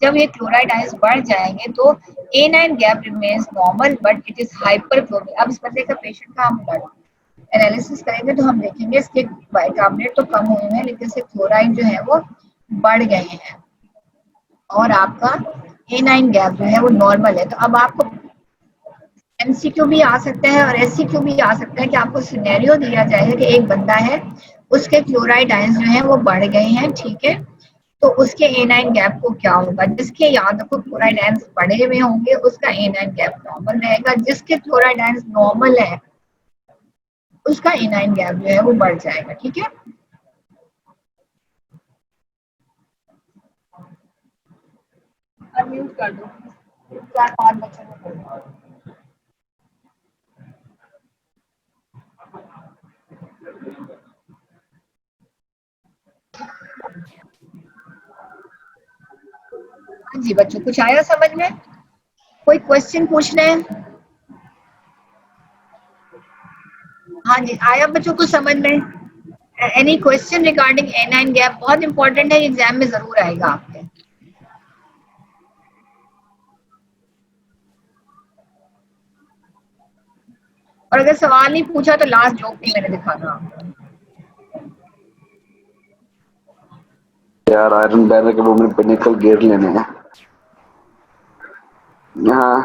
जब ये क्लोराइड आयंस बढ़ जाएंगे तो A9 gap remains normal but it is hyperchloric. अब इस बंदे का पेशेंट का हम ब्लड एनालिसिस करेंगे तो हम देखेंगे इसके बाइकार्बोनेट तो कम हुए हैं लेकिन इसके क्लोराइड जो है वो बढ़ गए हैं और आपका A9 गैप जो है वो नॉर्मल है। तो अब आपको MCQ भी आ सकता है और SCQ भी आ सकता है कि आपको सिनेरियो दिया जाएगा कि एक बंदा है, उसके क्लोराइड आयंस जो है वो बढ़ गए हैं, ठीक है, तो उसके A9 गैप को क्या होगा। जिसके याद रखो क्लोराइड आयंस बढ़े हुए होंगे उसका A9 गैप नॉर्मल रहेगा, जिसके क्लोराइड आयंस नॉर्मल है उसका A9 गैप जो है वो बढ़ जाएगा, ठीक है। अनम्यूट कर दो, 4-5 बच्चों को कर दो। हाँ जी बच्चों, कुछ आया समझ में? कोई क्वेश्चन पूछ रहे हैं? हाँ जी, आया बच्चों को समझ में? Any question regarding A9 gap? बहुत इंपॉर्टेंट है, एग्जाम में जरूर आएगा आपके। और अगर सवाल नहीं पूछा तो लास्ट जॉब भी मैंने दिखा था आपको। यार आयरन बैरल के वो मेरे पिनिकल गियर लेने हैं। हाँ,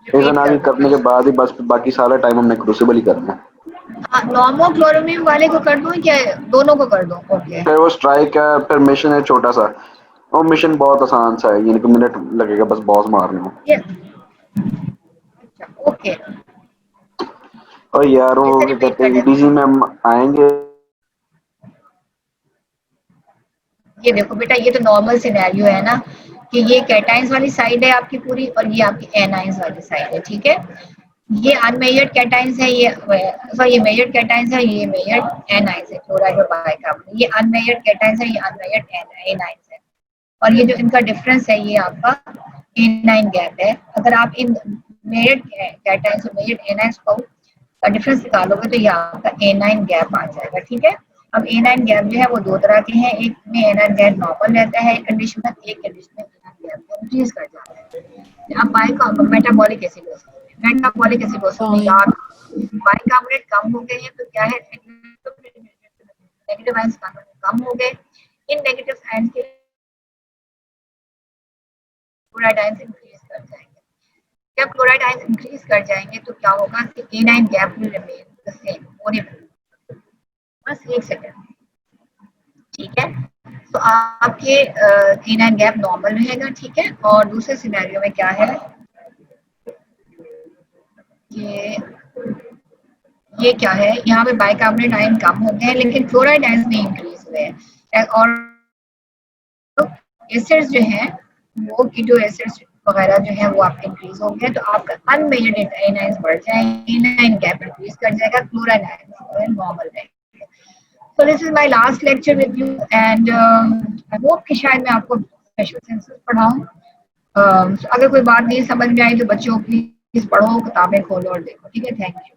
इस करने के बाद ही बस बाकी सारा टाइम हमने क्रूसिबल ही करना है। हाँ, नॉर्मो क्लोरोमिन वाले को कर दूं क्या दोनों को कर दूं? ओके। फिर वो स्ट्राइक है, फिर मिशन है छोटा सा, वो मिशन बहुत आसान सा है, यानी कि मिनट लगेगा बस बॉस मारने में। अच्छा ओके। और यार वो ऐसे क्या रिपीट कहते कर हैं देते EDC में हम आएंगे। ये देखो बेटा, ये तो नॉर्मल सिनेरियो है ना कि ये कैटाइंस वाली साइड है आपकी पूरी और ये आपकी एनाइंस वाली साइड है, ठीक है। ये अनमेजर्ड कैटाइंस है, ये सॉरी ये मेजर्ड कैटाइंस है, ये मेजर्ड एनाइंस है, क्लोराइड और बाइकार्बोनेट। ये अनमेजर्ड कैटाइंस है, ये अनमेजर्ड एनाइंस है, और ये जो इनका डिफरेंस है ये आपका A9 गैप है। अगर आप इन मेजर्ड कैटाइंस और मेजर्ड एनाइंस को का डिफरेंस निकालोगे तो ये आपका A9 गैप आ जाएगा, ठीक है। अब A9 गैप जो है वो दो तरह के हैं, एक में A9 गैप नॉर्मल रहता है एक कंडीशन में, एक कंडीशन में A9 गैप इंक्रीज कर जाता है। अब मेटाबॉलिक एसिडोसिस, मेटाबॉलिक एसिडोसिस में याद बाइकार्बोनेट कम हो गए हैं तो क्या है, नेगेटिव आयंस कम हो गए। इन नेगेटिव आयंस के क्लोराइड आयंस इंक्रीज कर जाएंगे। जब क्लोराइड आयंस इंक्रीज कर जाएंगे तो क्या होगा कि A9 gap will remain the same होने पर। बस एक सेकंड, ठीक है। तो आपके A9 गैप नॉर्मल रहेगा, ठीक है। और दूसरे सिनेरियो में क्या है ये क्या है, यहाँ पे बाइकार्बोनेट आयन कम हो गए हैं लेकिन क्लोराइड आयंस नहीं इंक्रीज हुए हैं, और एसिड्स जो हैं वो कीटो एसिड्स वगैरह जो है वो आपके इंक्रीज हो गए, तो आपका अनमेजर्ड एनाइंस बढ़ जाएंगे, A9 गैप इंक्रीज कर जाएगा, क्लोराइड आयंस नॉर्मल रहेंगे। So this is my last lecture with you and I hope कि शायद मैं आपको स्पेशल सेंसस पढ़ाऊँ। अगर कोई बात नहीं समझ में आई तो बच्चों प्लीज पढ़ो, किताबें खोलो और देखो, ठीक है। Thank you.